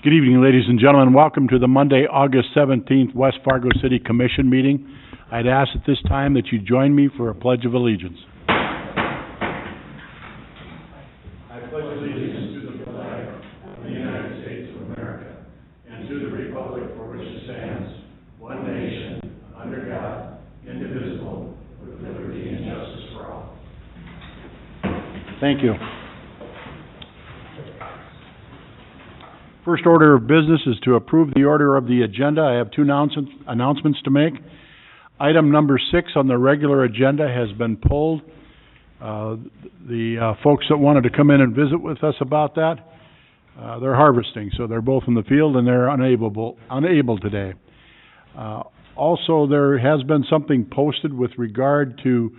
Good evening, ladies and gentlemen. Welcome to the Monday, August 17th West Fargo City Commission meeting. I'd ask at this time that you join me for a Pledge of Allegiance. I pledge allegiance to the flag of the United States of America and to the republic for which it stands, one nation, under God, indivisible, with liberty and justice for all. Thank you. First order of business is to approve the order of the agenda. I have two announcements to make. Item number 6 on the regular agenda has been pulled. The folks that wanted to come in and visit with us about that, they're harvesting, so they're both in the field and they're unable today. Also, there has been something posted with regard to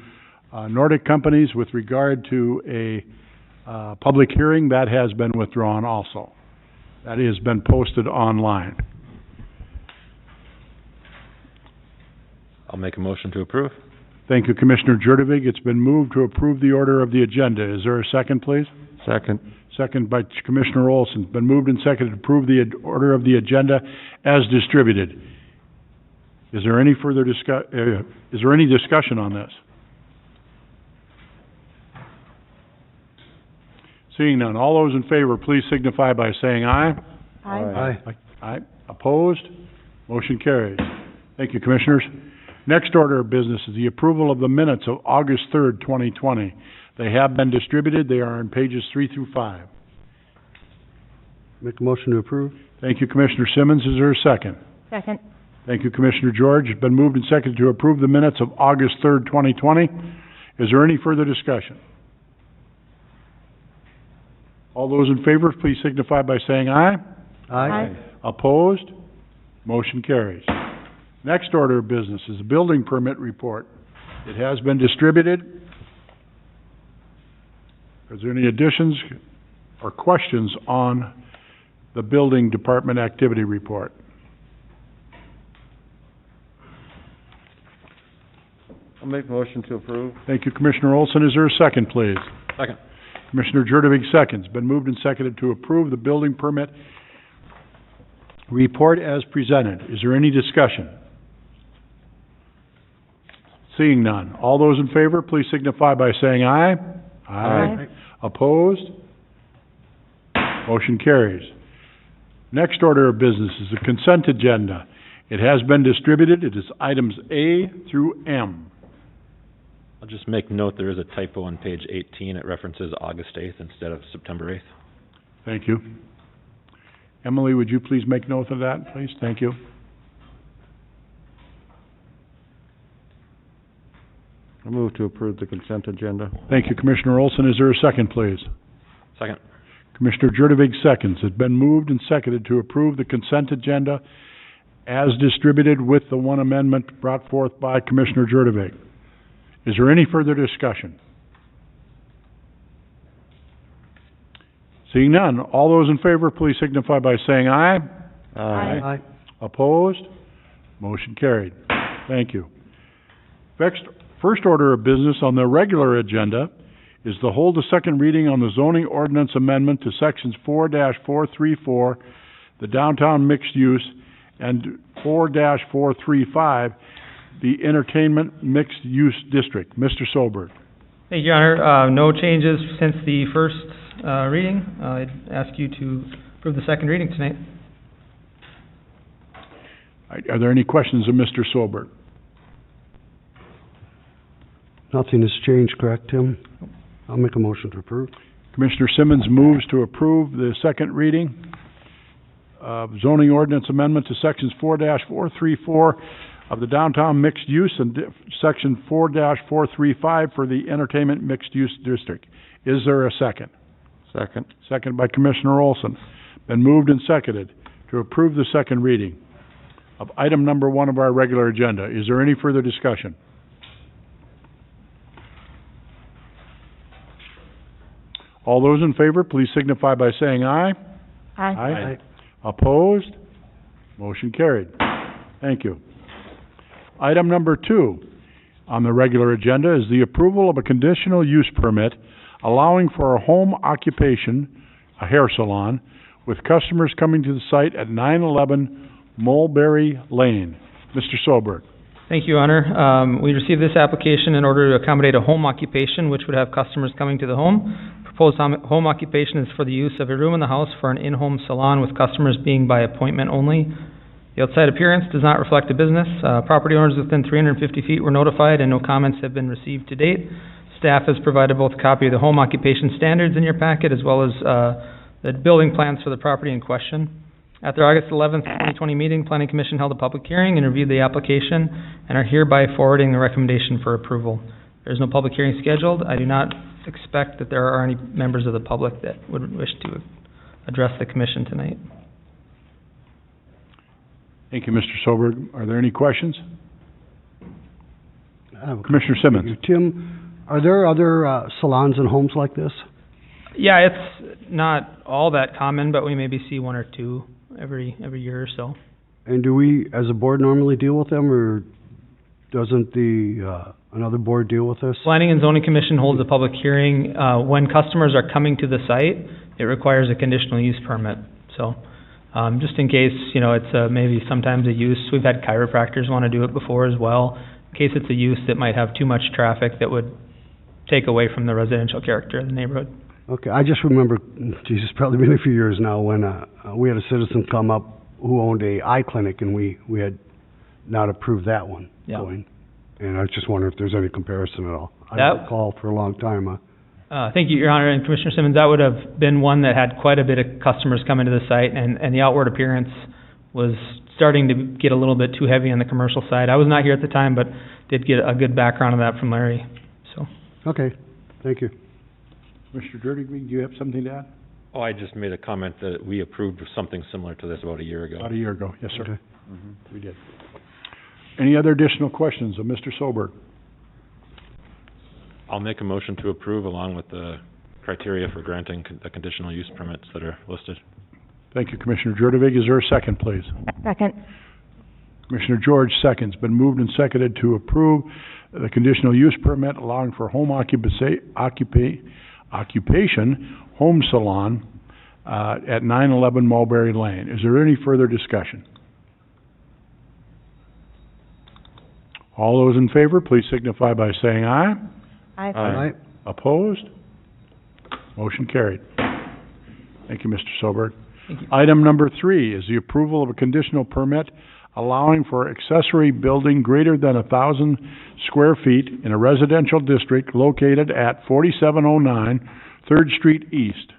Nordic companies with regard to a public hearing that has been withdrawn also. That has been posted online. I'll make a motion to approve. Thank you, Commissioner Jurdevig. It's been moved to approve the order of the agenda. Is there a second, please? Second. Second by Commissioner Olson. Been moved and seconded to approve the order of the agenda as distributed. Is there any further discussion on this? Seeing none, all those in favor, please signify by saying aye. Aye. Aye. Aye. Opposed? Motion carries. Thank you, Commissioners. Next order of business is the approval of the minutes of August 3rd, 2020. They have been distributed. They are on pages 3 through 5. Make a motion to approve. Thank you, Commissioner Simmons. Is there a second? Second. Thank you, Commissioner George. It's been moved and seconded to approve the minutes of August 3rd, 2020. Is there any further discussion? All those in favor, please signify by saying aye. Aye. Opposed? Motion carries. Next order of business is the building permit report. It has been distributed. Is there any additions or questions on the building department activity report? I'll make a motion to approve. Thank you, Commissioner Olson. Is there a second, please? Second. Commissioner Jurdevig seconds. Been moved and seconded to approve the building permit report as presented. Is there any discussion? Seeing none. All those in favor, please signify by saying aye. Aye. Opposed? Motion carries. Next order of business is the consent agenda. It has been distributed. It is items A through M. I'll just make note there is a typo on page 18. It references August 8th instead of September 8th. Thank you. Emily, would you please make note of that, please? Thank you. I move to approve the consent agenda. Thank you, Commissioner Olson. Is there a second, please? Second. Commissioner Jurdevig seconds. It's been moved and seconded to approve the consent agenda as distributed with the one amendment brought forth by Commissioner Jurdevig. Is there any further discussion? Seeing none, all those in favor, please signify by saying aye. Aye. Opposed? Motion carried. Thank you. First order of business on the regular agenda is to hold a second reading on the zoning ordinance amendment to sections 4-434, the downtown mixed use, and 4-435, the entertainment mixed use district. Mr. Solberg. Thank you, Your Honor. No changes since the first reading. I'd ask you to approve the second reading tonight. Are there any questions of Mr. Solberg? Nothing has changed, correct, Tim? I'll make a motion to approve. Commissioner Simmons moves to approve the second reading of zoning ordinance amendment to sections 4-434 of the downtown mixed use and section 4-435 for the entertainment mixed use district. Is there a second? Second. Second by Commissioner Olson. Been moved and seconded to approve the second reading of item number 1 of our regular agenda. Is there any further discussion? All those in favor, please signify by saying aye. Aye. Opposed? Motion carried. Thank you. Item number 2 on the regular agenda is the approval of a conditional use permit allowing for a home occupation, a hair salon, with customers coming to the site at 911 Mulberry Lane. Mr. Solberg. Thank you, Your Honor. We received this application in order to accommodate a home occupation, which would have customers coming to the home. Proposed home occupation is for the use of a room in the house for an in-home salon, with customers being by appointment only. The outside appearance does not reflect a business. Property owners within 350 feet were notified, and no comments have been received to date. Staff has provided both a copy of the home occupation standards in your packet, as well as the building plans for the property in question. At their August 11th, 2020 meeting, Planning Commission held a public hearing and reviewed the application, and are hereby forwarding the recommendation for approval. There is no public hearing scheduled. I do not expect that there are any members of the public that would wish to address the commission tonight. Thank you, Mr. Solberg. Are there any questions? Commissioner Simmons. Tim, are there other salons and homes like this? Yeah, it's not all that common, but we maybe see one or two every year or so. And do we, as a board, normally deal with them, or doesn't the another board deal with this? Planning and Zoning Commission holds a public hearing. When customers are coming to the site, it requires a conditional use permit. So, just in case, it's maybe sometimes a use. We've had chiropractors want to do it before as well. In case it's a use that might have too much traffic that would take away from the residential character of the neighborhood. Okay, I just remember, geez, it's probably been a few years now, when we had a citizen come up who owned a eye clinic, and we had not approved that one going. And I was just wondering if there's any comparison at all. I don't recall for a long time. Thank you, Your Honor, and Commissioner Simmons. That would have been one that had quite a bit of customers come into the site, and the outward appearance was starting to get a little bit too heavy on the commercial side. I was not here at the time, but did get a good background on that from Larry. So. Okay, thank you. Mr. Dirty, do you have something to add? Oh, I just made a comment that we approved something similar to this about a year ago. About a year ago, yes, sir. Okay. We did. Any other additional questions of Mr. Solberg? I'll make a motion to approve along with the criteria for granting the conditional use permits that are listed. Thank you, Commissioner Jurdevig. Is there a second, please? Second. Commissioner George seconds. Been moved and seconded to approve the conditional use permit allowing for home occupation home salon at 911 Mulberry Lane. Is there any further discussion? All those in favor, please signify by saying aye. Aye. Aye. Opposed? Motion carried. Thank you, Mr. Solberg. Thank you. Item number 3 is the approval of a conditional permit allowing for accessory building greater than 1,000 square feet in a residential district located at 4709 3rd Street East.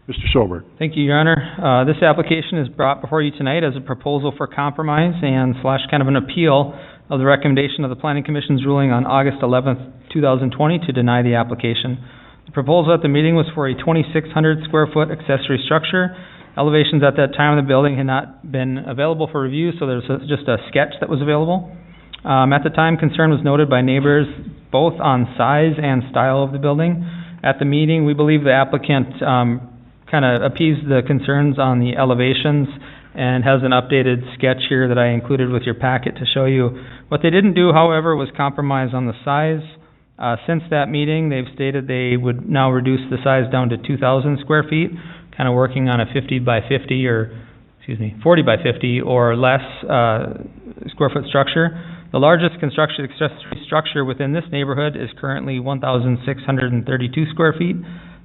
Mr. Solberg. Thank you, Your Honor. This application is brought before you tonight as a proposal for compromise and / kind of an appeal of the recommendation of the Planning Commission's ruling on August 11th, 2020 to deny the application. The proposal at the meeting was for a 2,600 square foot accessory structure. Elevations at that time of the building had not been available for review, so there's just a sketch that was available. At the time, concern was noted by neighbors both on size and style of the building. At the meeting, we believe the applicant kind of appeased the concerns on the elevations and has an updated sketch here that I included with your packet to show you. What they didn't do, however, was compromise on the size. Since that meeting, they've stated they would now reduce the size down to 2,000 square feet, kind of working on a 40 by 50 or less square foot structure. The largest constructed accessory structure within this neighborhood is currently 1,632 square feet.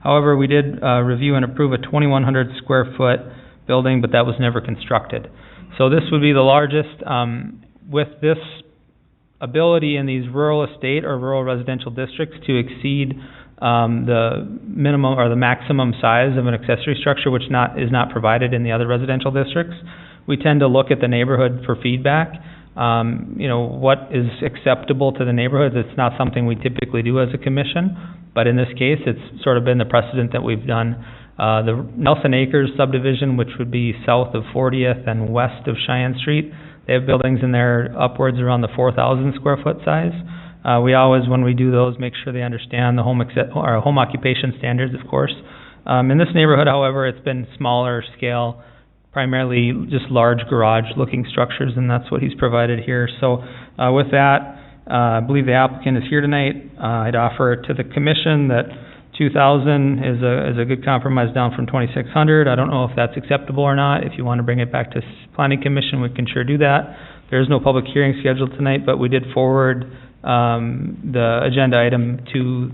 However, we did review and approve a 2,100 square foot building, but that was never constructed. So this would be the largest. With this ability in these rural estate or rural residential districts to exceed the minimum or the maximum size of an accessory structure, which is not provided in the other residential districts, we tend to look at the neighborhood for feedback. What is acceptable to the neighborhood? It's not something we typically do as a commission, but in this case, it's sort of been the precedent that we've done. The Nelson Acres subdivision, which would be south of 40th and west of Cheyenne Street, they have buildings in there upwards around the 4,000 square foot size. We always, when we do those, make sure they understand the home occupation standards, of course. In this neighborhood, however, it's been smaller scale, primarily just large garage-looking structures, and that's what he's provided here. So with that, I believe the applicant is here tonight. I'd offer to the commission that 2,000 is a good compromise down from 2,600. I don't know if that's acceptable or not. If you want to bring it back to Planning Commission, we can sure do that. There is no public hearing scheduled tonight, but we did forward the agenda item to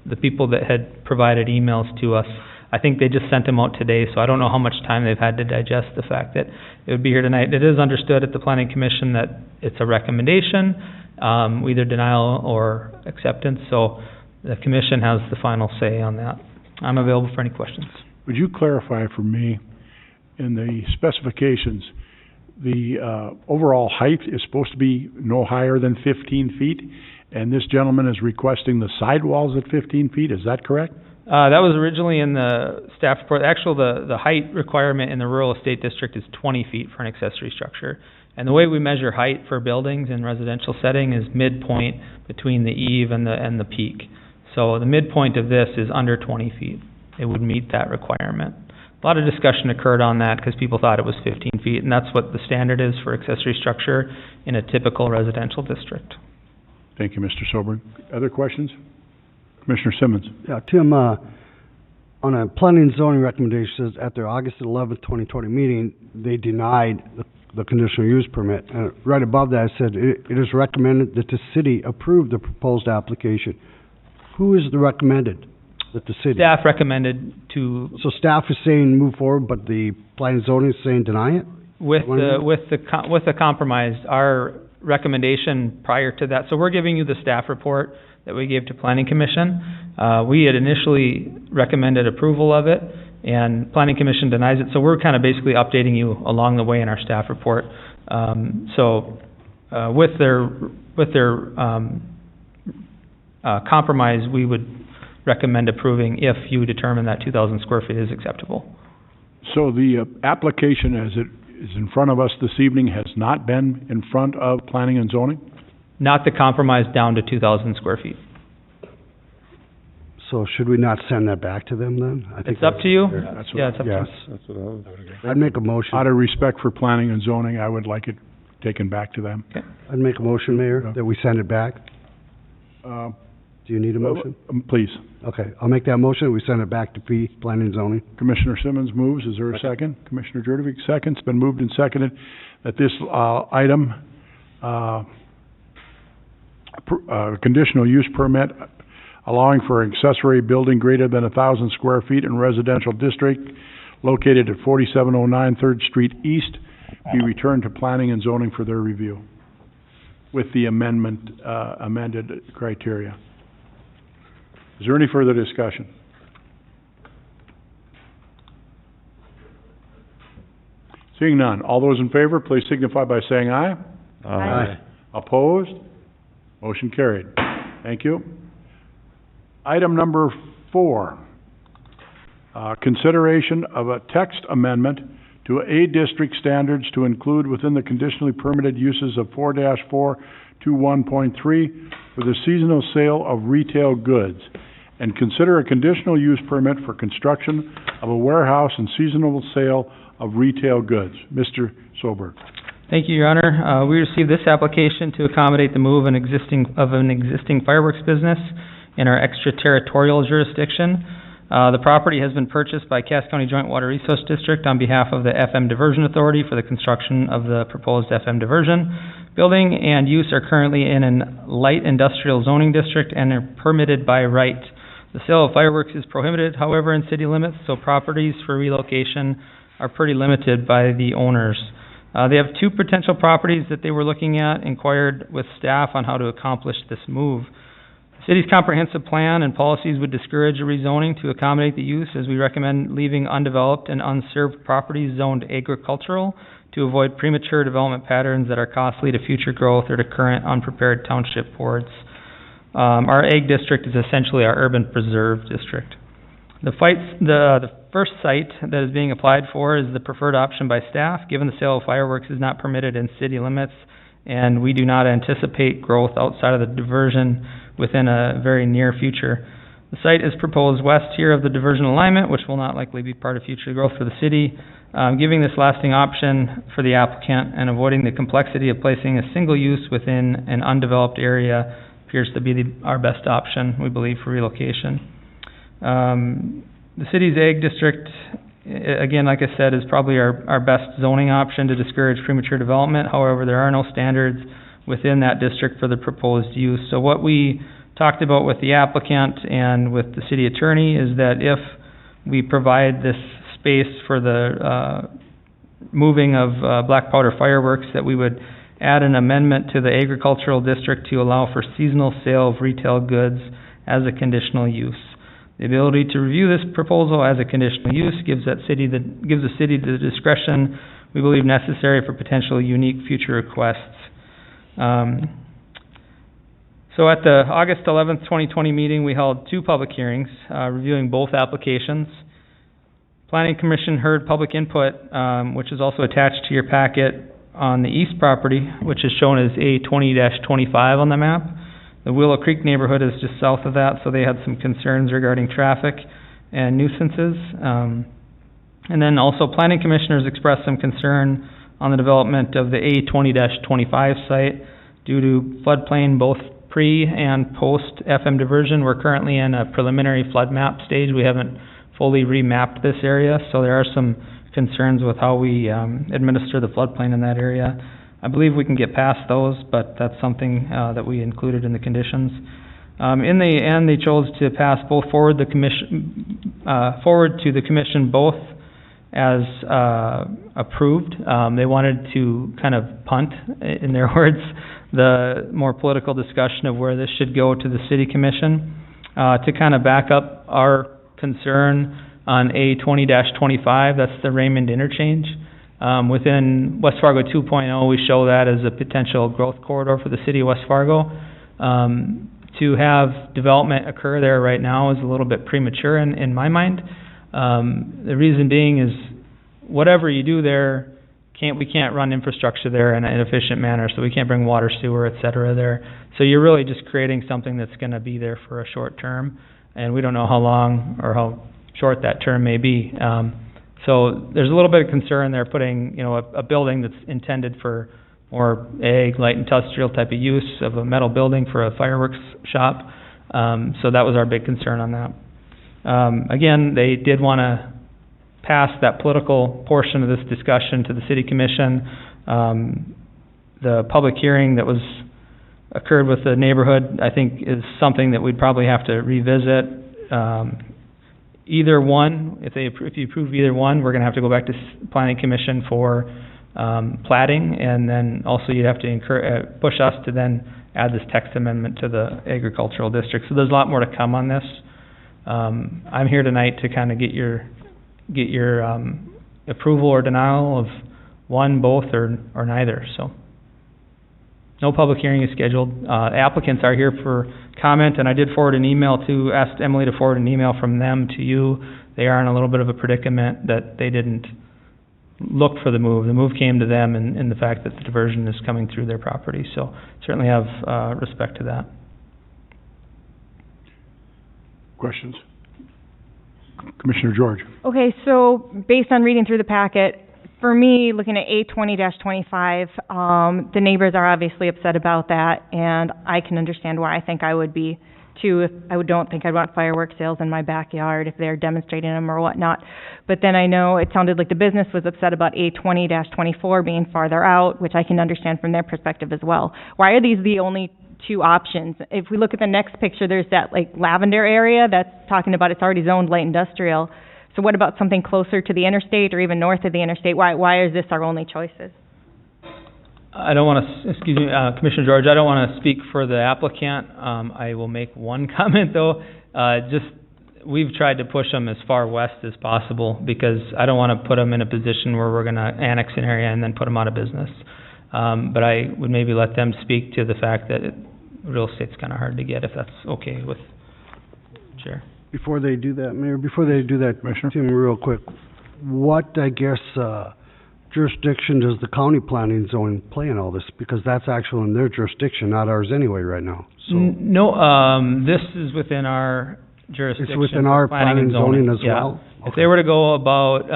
the people that had provided emails to us. I think they just sent them out today, so I don't know how much time they've had to digest the fact that it would be here tonight. It is understood at the Planning Commission that it's a recommendation, either denial or acceptance, so the commission has the final say on that. I'm available for any questions. Would you clarify for me, in the specifications, the overall height is supposed to be no higher than 15 feet, and this gentleman is requesting the sidewalls at 15 feet, is that correct? That was originally in the staff report. Actually, the height requirement in the rural estate district is 20 feet for an accessory structure. And the way we measure height for buildings in residential setting is midpoint between the eave and the peak. So the midpoint of this is under 20 feet. It would meet that requirement. A lot of discussion occurred on that because people thought it was 15 feet, and that's what the standard is for accessory structure in a typical residential district. Thank you, Mr. Soberg. Other questions? Commissioner Simmons. Yeah, Tim, on a planning and zoning recommendation, says at their August 11th, 2020 meeting, they denied the conditional use permit. And right above that, it said, it is recommended that the city approve the proposed application. Who is the recommended? That the city? Staff recommended to... So staff is saying move forward, but the planning and zoning is saying deny it? With the compromise, our recommendation prior to that, so we're giving you the staff report that we gave to Planning Commission. We had initially recommended approval of it, and Planning Commission denies it, so we're kind of basically updating you along the way in our staff report. With their compromise, we would recommend approving if you determine that 2,000 square feet is acceptable. So the application as it is in front of us this evening has not been in front of Planning and Zoning? Not the compromise down to 2,000 square feet. So should we not send that back to them then? I think It's up to you. That's what- Yeah, it's up to you. Yes. That's what I would agree. I'd make a motion. Out of respect for Planning and Zoning, I would like it taken back to them. I'd make a motion, Mayor, that we send it back. Uh, Do you need a motion? Please. Okay, I'll make that motion, we send it back to Planning and Zoning. Commissioner Simmons moves. Is there a second? Commissioner Jurdovic seconds. It's been moved and seconded that this item, conditional use permit allowing for accessory building greater than 1,000 square feet in residential district located at 4709 3rd Street East be returned to Planning and Zoning for their review with the amended criteria. Is there any further discussion? Seeing none, all those in favor, please signify by saying aye. Aye. Opposed? Motion carried. Thank you. Item number 4, consideration of a text amendment to A District standards to include within the conditionally permitted uses of 4-421.3 for the seasonal sale of retail goods, and consider a conditional use permit for construction of a warehouse and seasonal sale of retail goods. Mr. Soberg. Thank you, Your Honor. We received this application to accommodate the move of an existing fireworks business in our extraterritorial jurisdiction. The property has been purchased by Cass County Joint Water Resource District on behalf of the FM Diversion Authority for the construction of the proposed FM diversion. Building and use are currently in a light industrial zoning district and are permitted by right. The sale of fireworks is prohibited, however, in city limits, so properties for relocation are pretty limited by the owners. They have 2 potential properties that they were looking at, inquired with staff on how to accomplish this move. The city's comprehensive plan and policies would discourage a rezoning to accommodate the use, as we recommend leaving undeveloped and unserved properties zoned agricultural to avoid premature development patterns that are costly to future growth or to current unprepared township boards. Our ag district is essentially our urban preserve district. The first site that is being applied for is the preferred option by staff, given the sale of fireworks is not permitted in city limits, and we do not anticipate growth outside of the diversion within a very near future. The site is proposed west here of the diversion alignment, which will not likely be part of future growth for the city. Giving this lasting option for the applicant and avoiding the complexity of placing a single use within an undeveloped area appears to be our best option, we believe, for relocation. The city's ag district, again, like I said, is probably our best zoning option to discourage premature development. However, there are no standards within that district for the proposed use. So what we talked about with the applicant and with the city attorney is that if we provide this space for the moving of black powder fireworks, that we would add an amendment to the agricultural district to allow for seasonal sale of retail goods as a conditional use. The ability to review this proposal as a conditional use gives the city the discretion we believe necessary for potential unique future requests. So at the August 11th, 2020 meeting, we held 2 public hearings, reviewing both applications. Planning Commission heard public input, which is also attached to your packet on the east property, which is shown as A20-25 on the map. The Willow Creek neighborhood is just south of that, so they had some concerns regarding traffic and nuisances. And then also Planning Commissioners expressed some concern on the development of the A20-25 site due to floodplain both pre and post FM diversion. We're currently in a preliminary flood map stage. We haven't fully remapped this area, so there are some concerns with how we administer the floodplain in that area. I believe we can get past those, but that's something that we included in the conditions. In the end, they chose to pass both forward to the commission both as approved. They wanted to kind of punt, in their words, the more political discussion of where this should go to the city commission. To kind of back up our concern on A20-25, that's the Raymond interchange. Within West Fargo 2.0, we show that as a potential growth corridor for the city of West Fargo. To have development occur there right now is a little bit premature in my mind. The reason being is whatever you do there, we can't run infrastructure there in an efficient manner, so we can't bring water, sewer, et cetera there. So you're really just creating something that's going to be there for a short term, and we don't know how long or how short that term may be. So there's a little bit of concern there putting, a building that's intended for more ag, light industrial type of use of a metal building for a fireworks shop. So that was our big concern on that. Again, they did want to pass that political portion of this discussion to the city commission. The public hearing that occurred with the neighborhood, I think, is something that we'd probably have to revisit. Either one, if you approve either one, we're going to have to go back to planning commission for platting, and then also you'd have to push us to then add this text amendment to the agricultural district. So there's a lot more to come on this. I'm here tonight to kind of get your approval or denial of one, both, or neither. So no public hearing is scheduled. Applicants are here for comment, and I did asked Emily to forward an email from them to you. They are in a little bit of a predicament that they didn't look for the move. The move came to them in the fact that the diversion is coming through their property. So certainly have respect to that. Questions? Commissioner George. Okay, so based on reading through the packet, for me, looking at A20-25, the neighbors are obviously upset about that, and I can understand why. I think I would be too. Don't think I'd want fireworks sales in my backyard if they're demonstrating them or whatnot. But then I know it sounded like the business was upset about A20-24 being farther out, which I can understand from their perspective as well. Why are these the only 2 options? If we look at the next picture, there's that lavender area that's talking about it's already zoned light industrial. So what about something closer to the interstate or even north of the interstate? Why is this our only choices? I don't want to, Commissioner George, I don't want to speak for the applicant. I will make one comment though. We've tried to push them as far west as possible because I don't want to put them in a position where we're going to annex an area and then put them out of business. But I would maybe let them speak to the fact that real estate's kind of hard to get, if that's okay with Chair. Before they do that, Mayor, Commissioner? Tim, real quick, what, jurisdiction does the county planning and zoning play in all this? Because that's actually in their jurisdiction, not ours anyway right now. So No, this is within our jurisdiction. it's within our planning and zoning as well? Yeah. If they were to go about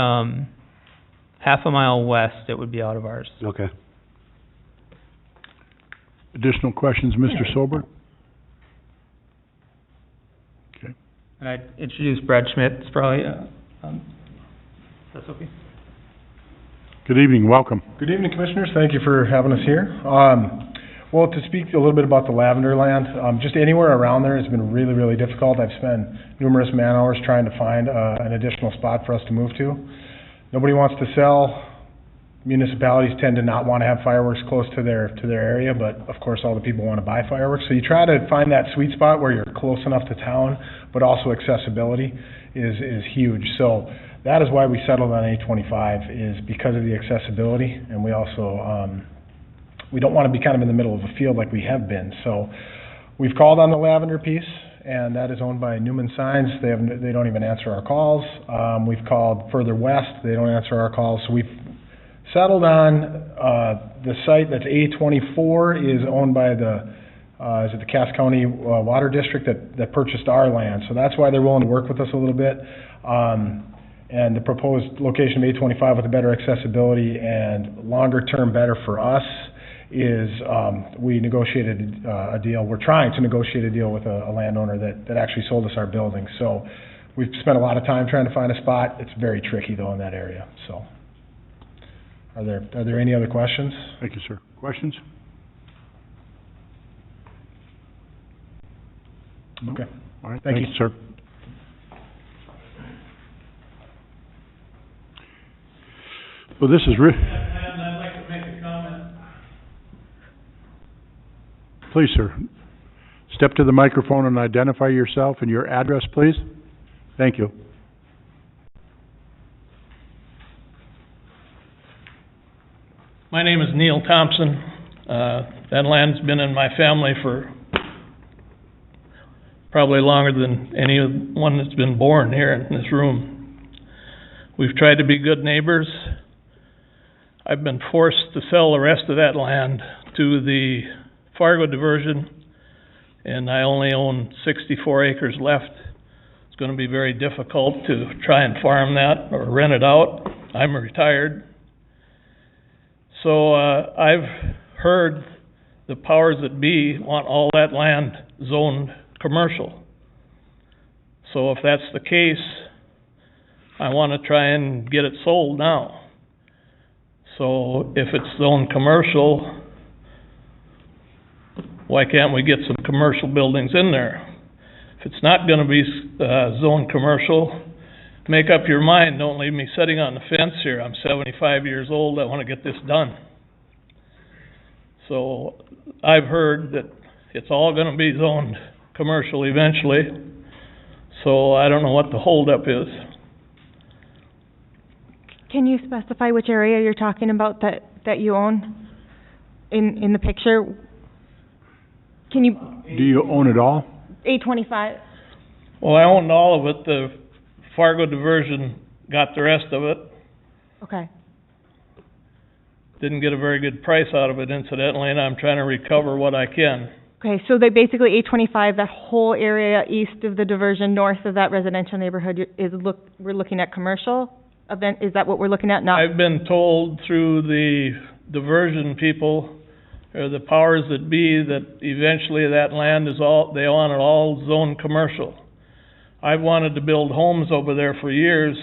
half a mile west, it would be out of ours. Okay. Additional questions, Mr. Sober? Okay. And I'd introduce Brad Schmidt, it's probably, that's okay. Good evening, welcome. Good evening, Commissioners. Thank you for having us here. Well, to speak a little bit about the lavender land, just anywhere around there has been really, really difficult. I've spent numerous man-hours trying to find an additional spot for us to move to. Nobody wants to sell. Municipalities tend to not want to have fireworks close to their area, but of course all the people want to buy fireworks. So you try to find that sweet spot where you're close enough to town, but also accessibility is huge. So that is why we settled on A25, is because of the accessibility, and we also we don't want to be kind of in the middle of a field like we have been. So we've called on the lavender piece, and that is owned by Newman Signs. They don't even answer our calls. We've called further west. They don't answer our calls. So we've settled on the site that's A24 is owned by the is it the Cass County Water District that purchased our land. So that's why they're willing to work with us a little bit. And the proposed location of A25 with a better accessibility and longer term better for us is we negotiated a deal. We're trying to negotiate a deal with a landowner that actually sold us our building. So we've spent a lot of time trying to find a spot. It's very tricky though in that area. So are there any other questions? Thank you, sir. Questions? No? Okay. All right, Thank thank you. you, sir. Well, this is I'd like to make a comment. Please, sir. Step to the microphone and identify yourself and your address, please. Thank you. My name is Neil Thompson. That land's been in my family for probably longer than anyone that's been born here in this room. We've tried to be good neighbors. I've been forced to sell the rest of that land to the Fargo diversion, and I only own 64 acres left. It's going to be very difficult to try and farm that or rent it out. I'm retired. So I've heard the powers that be want all that land zoned commercial. So if that's the case, I want to try and get it sold now. So if it's zoned commercial, why can't we get some commercial buildings in there? If it's not going to be zoned commercial, make up your mind. Don't leave me sitting on the fence here. I'm 75 years old. I want to get this done. So I've heard that it's all going to be zoned commercial eventually. So I don't know what the holdup is. Can you specify which area you're talking about that you own in the picture? Can you? Do you own it all? 825. Well, I owned all of it. The Fargo diversion got the rest of it. Okay. Didn't get a very good price out of it, incidentally, and I'm trying to recover what I can. Okay, so they basically 825, that whole area east of the diversion, north of that residential neighborhood we're looking at commercial event. Is that what we're looking at? Not. I've been told through the diversion people, or the powers that be, that eventually that land is they want it all zoned commercial. I've wanted to build homes over there for years,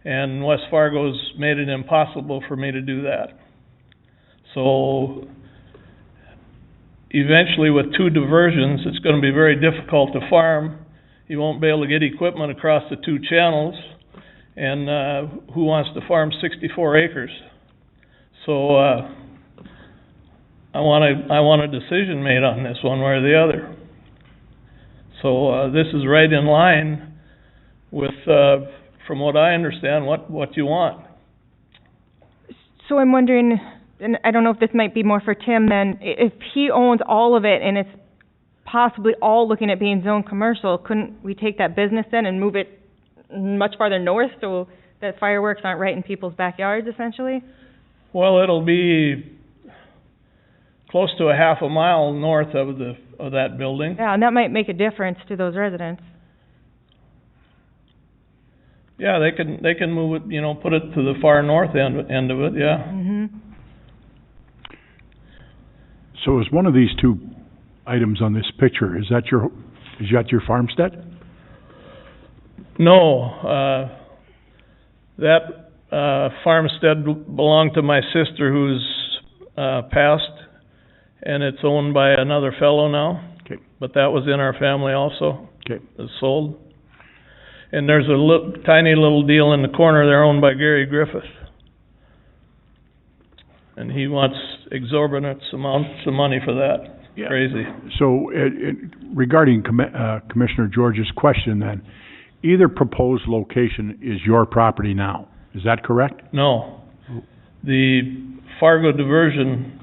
and West Fargo's made it impossible for me to do that. So eventually with two diversions, it's going to be very difficult to farm. You won't be able to get equipment across the two channels, and who wants to farm 64 acres? So I want a decision made on this one way or the other. So this is right in line with, from what I understand, what you want. So I'm wondering, and I don't know if this might be more for Tim then, if he owns all of it and it's possibly all looking at being zoned commercial, couldn't we take that business then and move it much farther north so that fireworks aren't right in people's backyards, essentially? Well, it'll be close to a half a mile north of that building. Yeah, and that might make a difference to those residents. Yeah, they can move it, put it to the far north end of it, yeah. Mm-hmm. So is one of these two items on this picture, is that your farmstead? No, that, farmstead belonged to my sister who's, passed, and it's owned by another fellow now. Okay. But that was in our family also. Okay. It's sold. And there's a tiny little deal in the corner there owned by Gary Griffith. And he wants exorbitant amounts of money for that. Yeah. Crazy. So, regarding Commissioner George's question then, either proposed location is your property now, is that correct? No. The Fargo diversion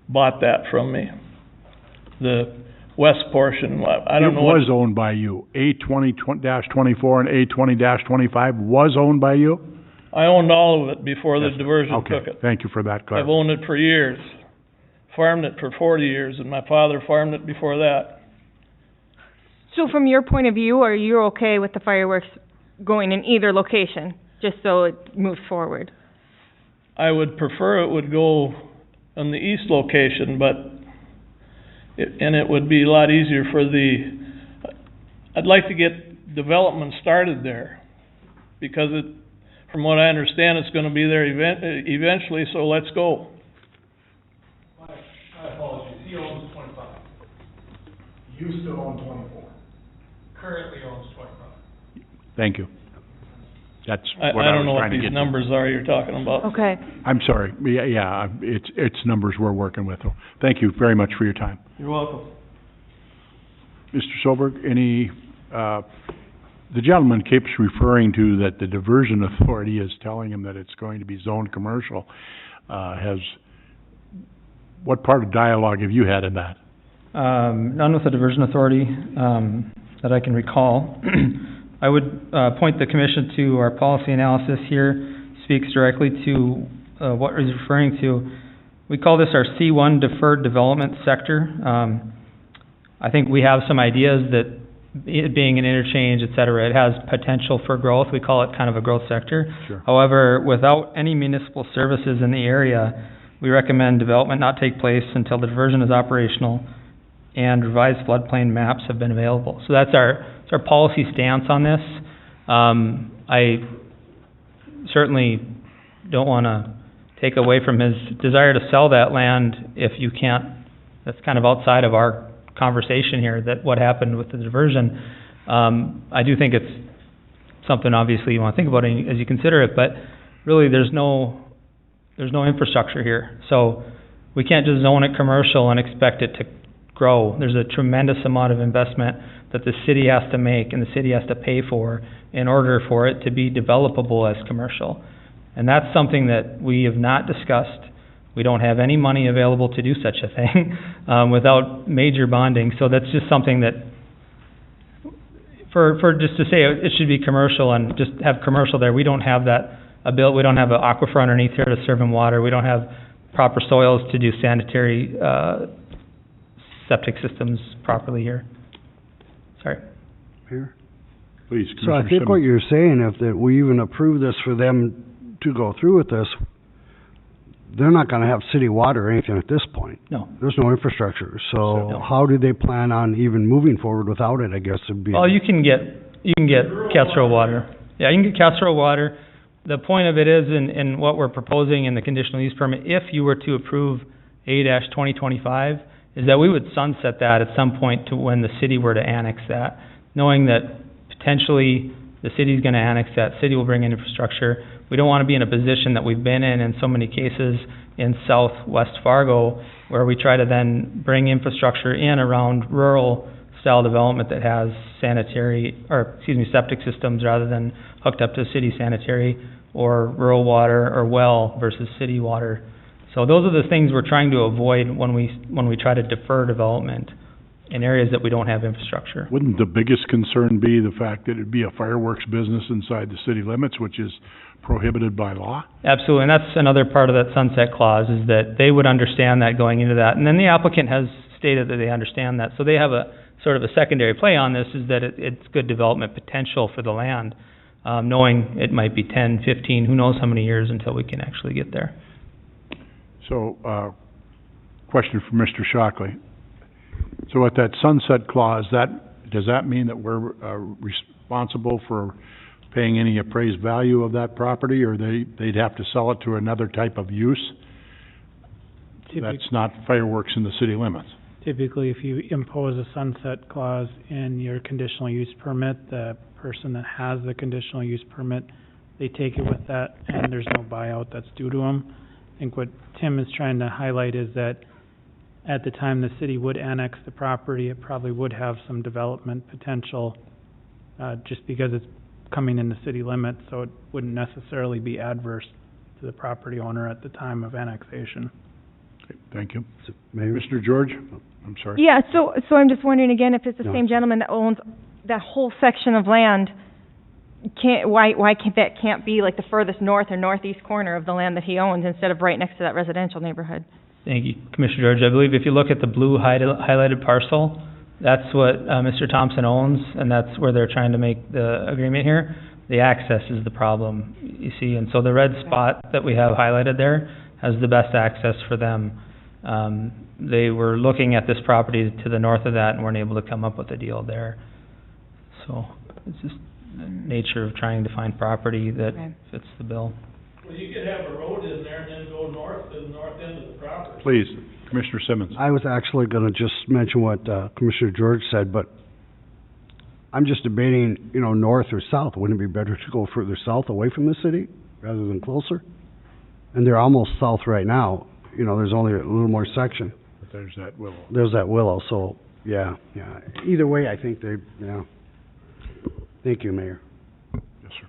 bought that from me. The west portion, I don't know what... It was owned by you. A20-24 and A20-25 was owned by you? I owned all of it before the diversion Okay, took it. thank you for that I've clarification. owned it for years. Farmed it for 40 years, and my father farmed it before that. So from your point of view, are you okay with the fireworks going in either location, just so it moves forward? I would prefer it would go on the east location, but it would be a lot easier for I'd like to get development started there, because from what I understand, it's gonna be there eventually, so let's go. My apologies, he owns 25. Used to own 24. Currently owns 25. Thank you. That's I what I don't know was what trying to these get to. numbers are you're talking about. Okay. I'm sorry, yeah, it's numbers we're working with. Thank you very much for your time. You're welcome. Mr. Solberg, the gentleman keeps referring to that the diversion authority is telling him that it's going to be zoned commercial. What part of dialogue have you had in that? None with the diversion authority, that I can recall. I would, point the commission to our policy analysis here, speaks directly to, what he's referring to. We call this our C1 deferred development sector. I think we have some ideas that it being an interchange, et cetera, it has potential for growth. We call it kind of a growth sector. Sure. However, without any municipal services in the area, we recommend development not take place until the diversion is operational and revised floodplain maps have been available. So that's our policy stance on this. I certainly don't want to take away from his desire to sell that land if you can't, that's kind of outside of our conversation here, that what happened with the diversion. I do think it's something obviously you want to think about as you consider it, but really there's no infrastructure here. So we can't just zone it commercial and expect it to grow. There's a tremendous amount of investment that the city has to make and the city has to pay for in order for it to be developable as commercial. And that's something that we have not discussed. We don't have any money available to do such a thing without major bonding. So that's just something that, for just to say it should be commercial and just have commercial there, we don't have that ability. We don't have an aquifer underneath here to serve in water. We don't have proper soils to do sanitary septic systems properly here. Sorry. Here. Please, So I Commissioner think what Simmons. you're saying, if that we even approve this for them to go through with this, they're not gonna have city water or anything at this point. No. There's no infrastructure, so No. how do they plan on even moving forward without it, I guess would be. Well, you can get casserole water. Yeah, you can get casserole water. The point of it is, in what we're proposing in the conditional use permit, if you were to approve A-2025, is that we would sunset that at some point to when the city were to annex that, knowing that potentially the city's gonna annex that, city will bring in infrastructure. We don't wanna be in a position that we've been in so many cases in southwest Fargo, where we try to then bring infrastructure in around rural style development that has septic systems rather than hooked up to city sanitary or rural water or well versus city water. So those are the things we're trying to avoid when we try to defer development in areas that we don't have infrastructure. Wouldn't the biggest concern be the fact that it'd be a fireworks business inside the city limits, which is prohibited by law? Absolutely, and that's another part of that sunset clause, is that they would understand that going into that. And then the applicant has stated that they understand that. So they have a sort of a secondary play on this, is that it's good development potential for the land, knowing it might be 10, 15, who knows how many years until we can actually get there. So, question for Mr. Shockley. So with that sunset clause, that does that mean that we're, responsible for paying any appraised value of that property, or they'd have to sell it to another type of use? That's not fireworks in the city limits. Typically, if you impose a sunset clause in your conditional use permit, the person that has the conditional use permit, they take it with that, and there's no buyout that's due to them. I think what Tim is trying to highlight is that at the time the city would annex the property, it probably would have some development potential, just because it's coming in the city limits, so it wouldn't necessarily be adverse to the property owner at the time of annexation. Okay, thank you. Mayor? Mr. George? I'm sorry. Yeah, so I'm just wondering again, if it's the No. same gentleman that owns that whole section of land, why can't be like the furthest north or northeast corner of the land that he owns instead of right next to that residential neighborhood? Thank you, Commissioner George. I believe if you look at the blue highlighted parcel, that's what, Mr. Thompson owns, and that's where they're trying to make the agreement here. The access is the problem, you see, and so the red spot that we have highlighted there has the best access for them. They were looking at this property to the north of that and weren't able to come up with a deal there. So, it's just the nature of trying to find property that Okay. fits the bill. Well, you could have a road in there and then go north to the north end of the property. Please, Commissioner Simmons. I was actually gonna just mention what, Commissioner George said, but I'm just debating, north or south. Wouldn't it be better to go further south away from the city rather than closer? And they're almost south right now. There's only a little more section. But there's that willow. There's that willow, so, yeah. Either way, I think yeah. Thank you, Mayor. Yes, sir.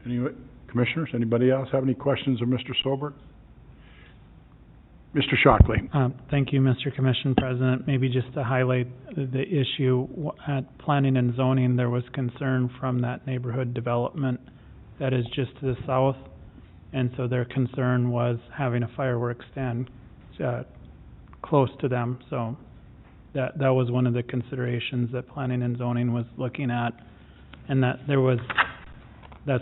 Anyway, Commissioners, anybody else have any questions of Mr. Sobert? Mr. Shockley? Thank you, Mr. Commission President. Maybe just to highlight the issue, at planning and zoning, there was concern from that neighborhood development that is just to the south, and so their concern was having a fireworks stand, close to them, so that was one of the considerations that planning and zoning was looking at, and that's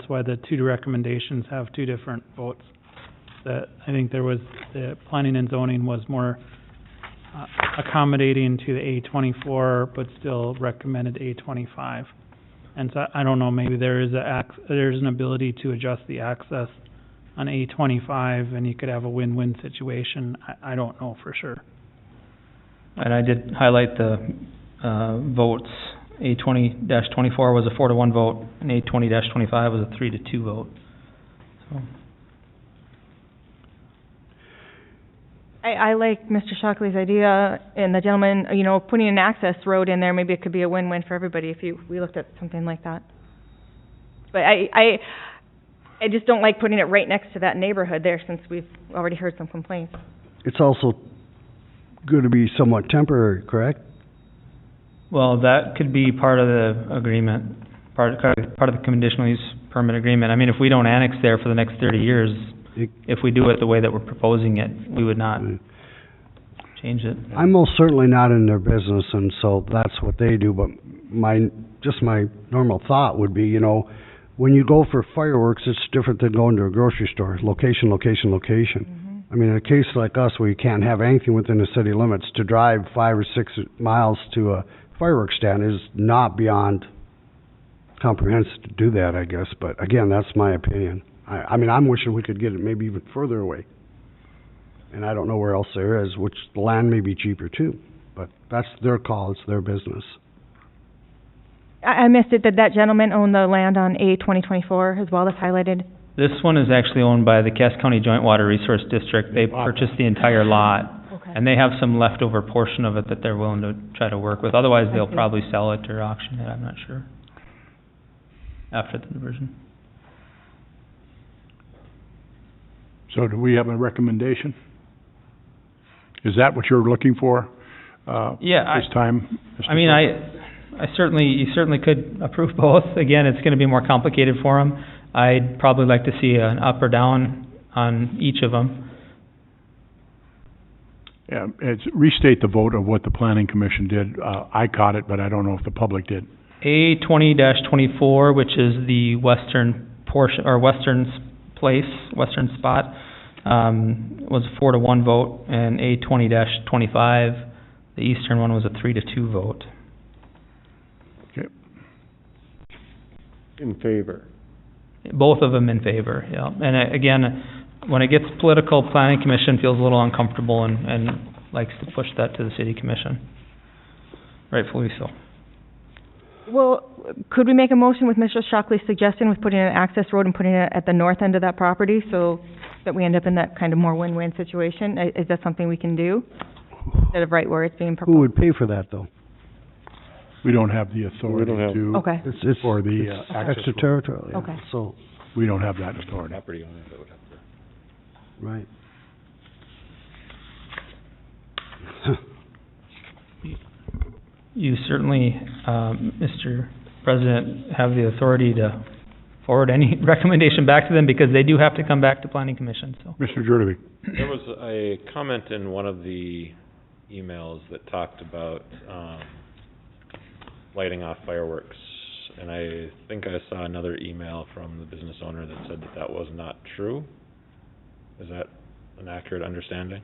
why the two recommendations have two different votes. I think the planning and zoning was more accommodating to the A24, but still recommended A25. And so I don't know, maybe there's an ability to adjust the access on A25 and you could have a win-win situation. I don't know for sure. And I did highlight the, votes. A20-24 was a 4-to-1 vote, and A20-25 was a 3-to-2 vote. So, I like Mr. Shockley's idea, and the gentleman, putting an access road in there, maybe it could be a win-win for everybody if we looked at something like that. But I just don't like putting it right next to that neighborhood there, since we've already heard some complaints. It's also going to be somewhat temporary, correct? well, that could be part of the agreement, part of the conditional use permit agreement. I mean, if we don't annex there for the next 30 years, if we do it the way that we're proposing it, we would not change it. I'm most certainly not in their business, and so that's what they do, but my normal thought would be, when you go for fireworks, it's different than going to a grocery store. Location, location, location. Mm-hmm. I mean, in a case like us where you can't have anything within the city limits, to drive 5 or 6 miles to a fireworks stand is not beyond comprehensive to do that, I guess, but again, that's my opinion. I mean, I'm wishing we could get it maybe even further away. And I don't know where else there is, which the land may be cheaper too, but that's their call, it's their business. I missed it, did that gentleman own the land on A2024 as well as highlighted? This one is actually owned by the Cass County Joint Water Resource District. They purchased the entire lot, Okay. and they have some leftover portion of it that they're willing to try to work with. Otherwise, they'll see. probably sell it or auction it, I'm not sure, after the diversion. So do we have a recommendation? Is that what you're looking for, Yeah, this time? Mr. I mean, Clerk? you certainly could approve both. Again, it's gonna be more complicated for them. I'd probably like to see an up or down on each of them. Yeah, restate the vote of what the planning commission did. I caught it, but I don't know if the public did. A20-24, which is the western portion, or western spot, was a 4-to-1 vote, and A20-25, the eastern one, was a 3-to-2 vote. In favor. Both of them in favor, yeah. And again, when it gets political, planning commission feels a little uncomfortable and likes to push that to the city commission. Rightfully so. Well, could we make a motion with Mr. Shockley's suggestion with putting an access road and putting it at the north end of that property so that we end up in that kind of more win-win situation? Is that something we can do instead of right where it's being proposed? Who would pay for that, though? We don't have the authority to, Okay, It's for the access road. extraterritorial, yeah. Okay. So, We don't have that authority. Property owners that would have to. right. You certainly, Mr. President, have the authority to forward any recommendation back to them because they do have to come back to planning commission, so. Mr. Jurdevik. There was a comment in one of the emails that talked about, lighting off fireworks. And I think I saw another email from the business owner that said that that was not true. Is that an accurate understanding?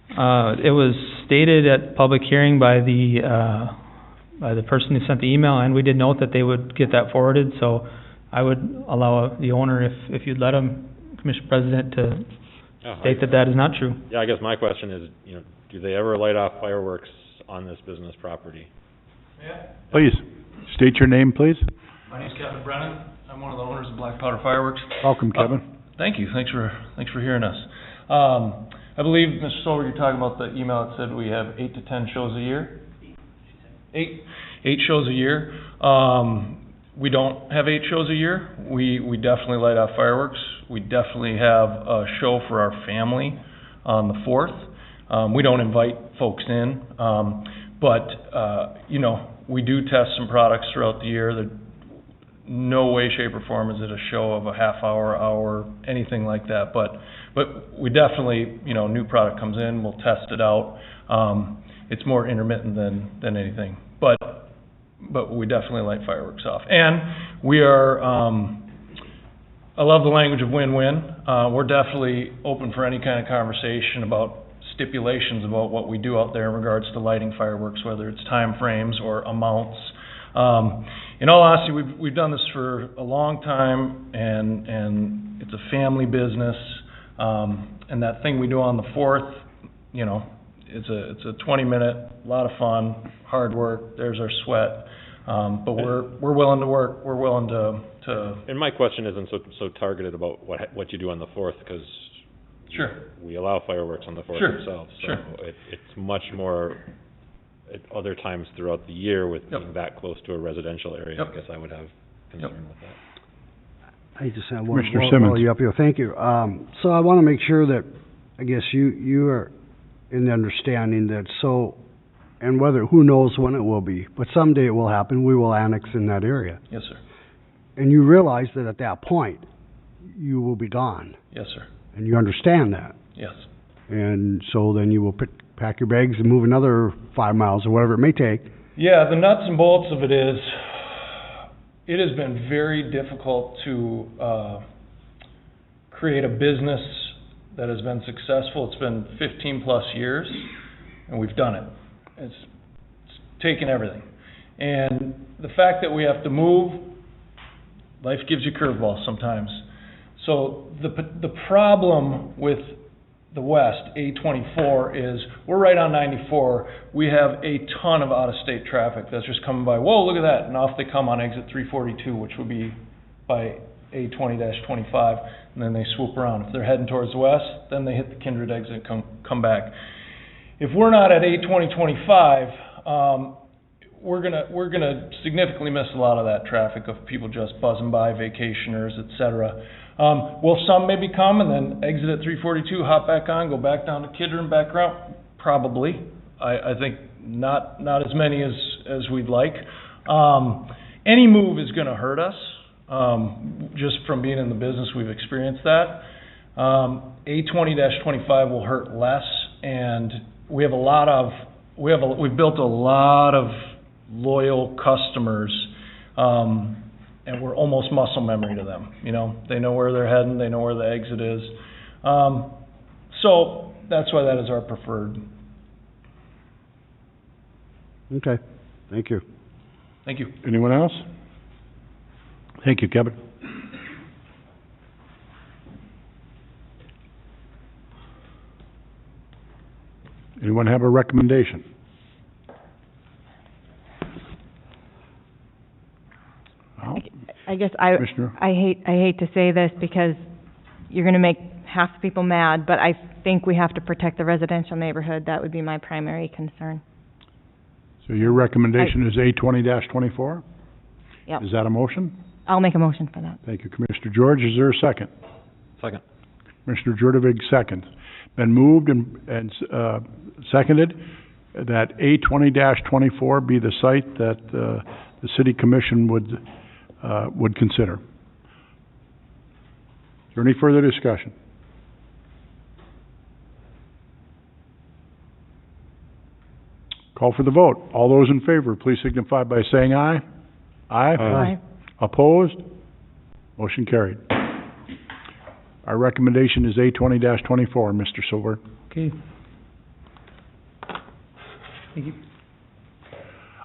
It was stated at public hearing by the person who sent the email, and we did note that they would get that forwarded, so I would allow the owner, if you'd let him, Commissioner President, to state that that is not true. Yeah, I guess my question is, do they ever light off fireworks on this business property? Yeah. Please, state your name, please. My name's Kevin Brennan. I'm one of the owners of Black Powder Fireworks. Welcome, Kevin. Thank you. Thanks for hearing us. I believe, Mr. Silver, you're talking about the email that said we have 8 to 10 shows a year? 8 shows a year. We don't have 8 shows a year. We definitely light off fireworks. We definitely have a show for our family on the 4th. We don't invite folks in, but we do test some products throughout the year. That no way, shape, or form is it a show of a half hour, anything like that. But we definitely, new product comes in, we'll test it out. It's more intermittent than anything. But we definitely light fireworks off. And we are, I love the language of win-win. We're definitely open for any kind of conversation about stipulations about what we do out there in regards to lighting fireworks, whether it's time frames or amounts. In all honesty, we've done this for a long time, and it's a family business. And that thing we do on the 4th, it's a 20-minute, lot of fun, hard work. There's our sweat. But we're willing to work. We're willing to. And my question isn't so targeted about what you do on the 4th, because Sure. we allow fireworks on the 4th Sure. itself. So Sure. it's much more at other times throughout the year with Yep. being that close to a residential area. Yep. I guess I would have concern with that. I just have one Commissioner more Simmons. while you're up here. Thank you. So I want to make sure that, I guess you are in the understanding that and who knows when it will be, but someday it will happen, we will annex in that area. Yes, sir. And you realize that at that point, you will be gone, Yes, sir. and you understand that. Yes. And so then you will pack your bags and move another 5 miles or whatever it may take. Yeah, the nuts and bolts of it is, it has been very difficult to create a business that has been successful. It's been 15-plus years, and we've done it. It's taken everything. And the fact that we have to move, life gives you curveballs sometimes. So the problem with the west, A24, is we're right on 94. We have a ton of out-of-state traffic that's just coming by. Whoa, look at that. And off they come on exit 342, which would be by A20-25, and then they swoop around. If they're heading towards the west, then they hit the Kindred exit and come back. If we're not at A20-25, we're gonna significantly miss a lot of that traffic of people just buzzing by, vacationers, et cetera. Will some maybe come and then exit at 342, hop back on, go back down to Kidder and back route? Probably. I think not as many as we'd like. Any move is gonna hurt us. Just from being in the business, we've experienced that. A20-25 will hurt less, and we've built a lot of loyal customers, and we're almost muscle memory to them. They know where they're heading, they know where the exit is. So that's why that is our preferred. Okay, thank you. Thank you. Anyone else? Thank you, Kevin. Anyone have a recommendation? Well, I guess Commissioner? I hate to say this because you're gonna make half the people mad, but I think we have to protect the residential neighborhood. That would be my primary concern. So your recommendation is A20-24? Yep. Is that a motion? I'll make a motion for that. Thank you, Commissioner George. Is there a second? Second. Commissioner Jurdovig, second. Been moved and seconded that A20-24 be the site that the city commission would consider. Is there any further discussion? Call for the vote. All those in favor, please signify by saying aye. Aye. Aye. Opposed? Motion carried. Our recommendation is A20-24, Mr. Silver. Okay. Thank you.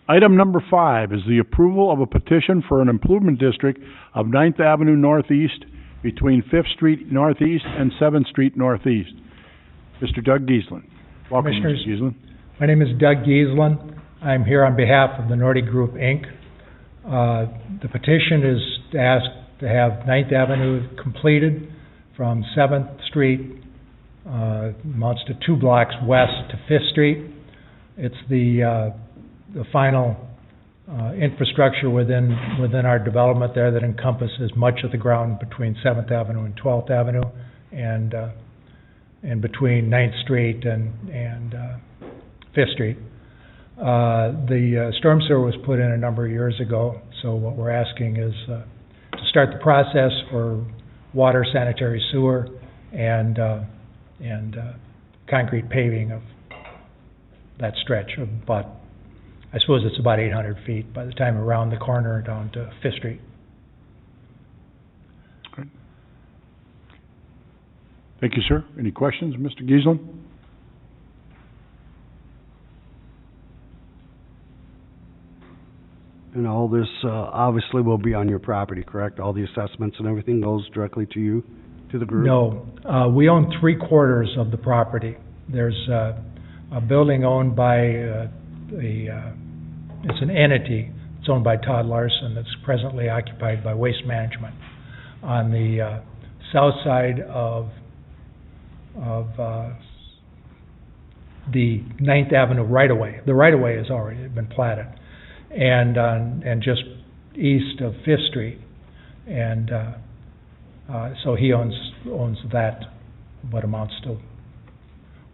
Item number 5 is the approval of a petition for an improvement district of 9th Avenue Northeast between 5th Street Northeast and 7th Street Northeast. Mr. Doug Giesland. Welcome, Mr. Commissioners, Giesland. my name is Doug Giesland. I'm here on behalf of the Nordic Group, Inc. The petition is to ask to have 9th Avenue completed from 7th Street, amounts to 2 blocks west to 5th Street. It's the final infrastructure within our development there that encompasses much of the ground between 7th Avenue and 12th Avenue and between 9th Street and 5th Street. The storm sewer was put in a number of years ago, so what we're asking is to start the process for water, sanitary sewer, and concrete paving of that stretch of about, I suppose it's about 800 feet by the time around the corner down to 5th Street. Okay. Thank you, sir. Any questions, Mr. Giesland? And all this, obviously will be on your property, correct? All the assessments and everything goes directly to you, to the group? No, we own 3/4 of the property. There's a building owned by it's an entity. It's owned by Todd Larson that's presently occupied by Waste Management. On the south side of the 9th Avenue right-of-way. The right-of-way has already been platted. And just east of 5th Street. And so he owns that, what amounts to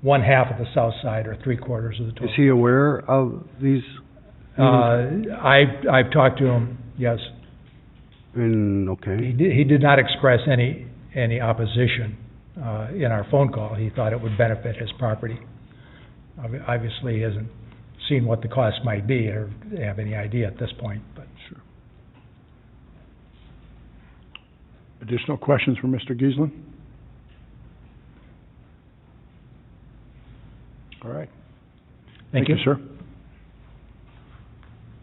1/2 of the south side or 3/4 of the total. Is he aware of these? I've talked to him, yes. Okay. He did not express any opposition in our phone call. He thought it would benefit his property. Obviously, he hasn't seen what the cost might be or have any idea at this point, but. Sure. Additional questions for Mr. Giesland? All right. Thank you, sir.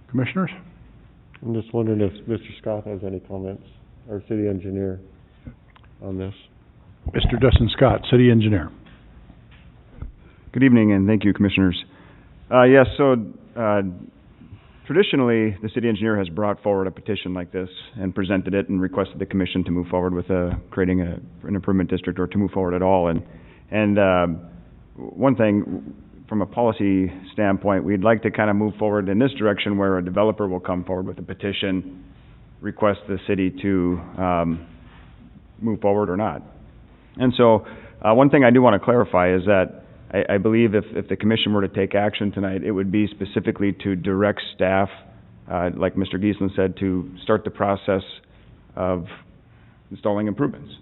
Commissioners? I'm just wondering if Mr. Scott has any comments, our city engineer, on this. Mr. Dustin Scott, City Engineer. Good evening, and thank you, Commissioners. Yes, so traditionally, the city engineer has brought forward a petition like this and presented it and requested the commission to move forward with creating an improvement district or to move forward at all. And one thing, from a policy standpoint, we'd like to kind of move forward in this direction where a developer will come forward with a petition, request the city to move forward or not. And so one thing I do want to clarify is that I believe if the commission were to take action tonight, it would be specifically to direct staff, like Mr. Giesland said, to start the process of installing improvements,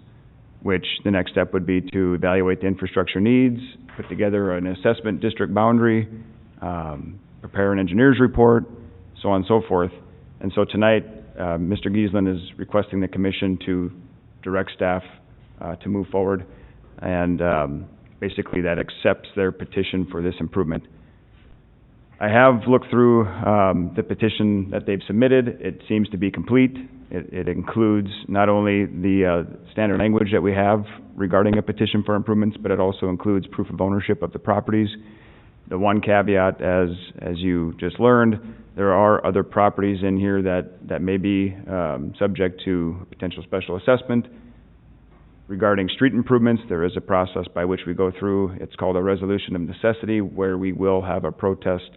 which the next step would be to evaluate the infrastructure needs, put together an assessment district boundary, prepare an engineer's report, so on and so forth. And so tonight, Mr. Giesland is requesting the commission to direct staff to move forward, and basically that accepts their petition for this improvement. I have looked through, the petition that they've submitted. It seems to be complete. It includes not only the, standard language that we have regarding a petition for improvements, but it also includes proof of ownership of the properties. The one caveat, as you just learned, there are other properties in here that may be, subject to potential special assessment. Regarding street improvements, there is a process by which we go through. It's called a resolution of necessity, where we will have a protest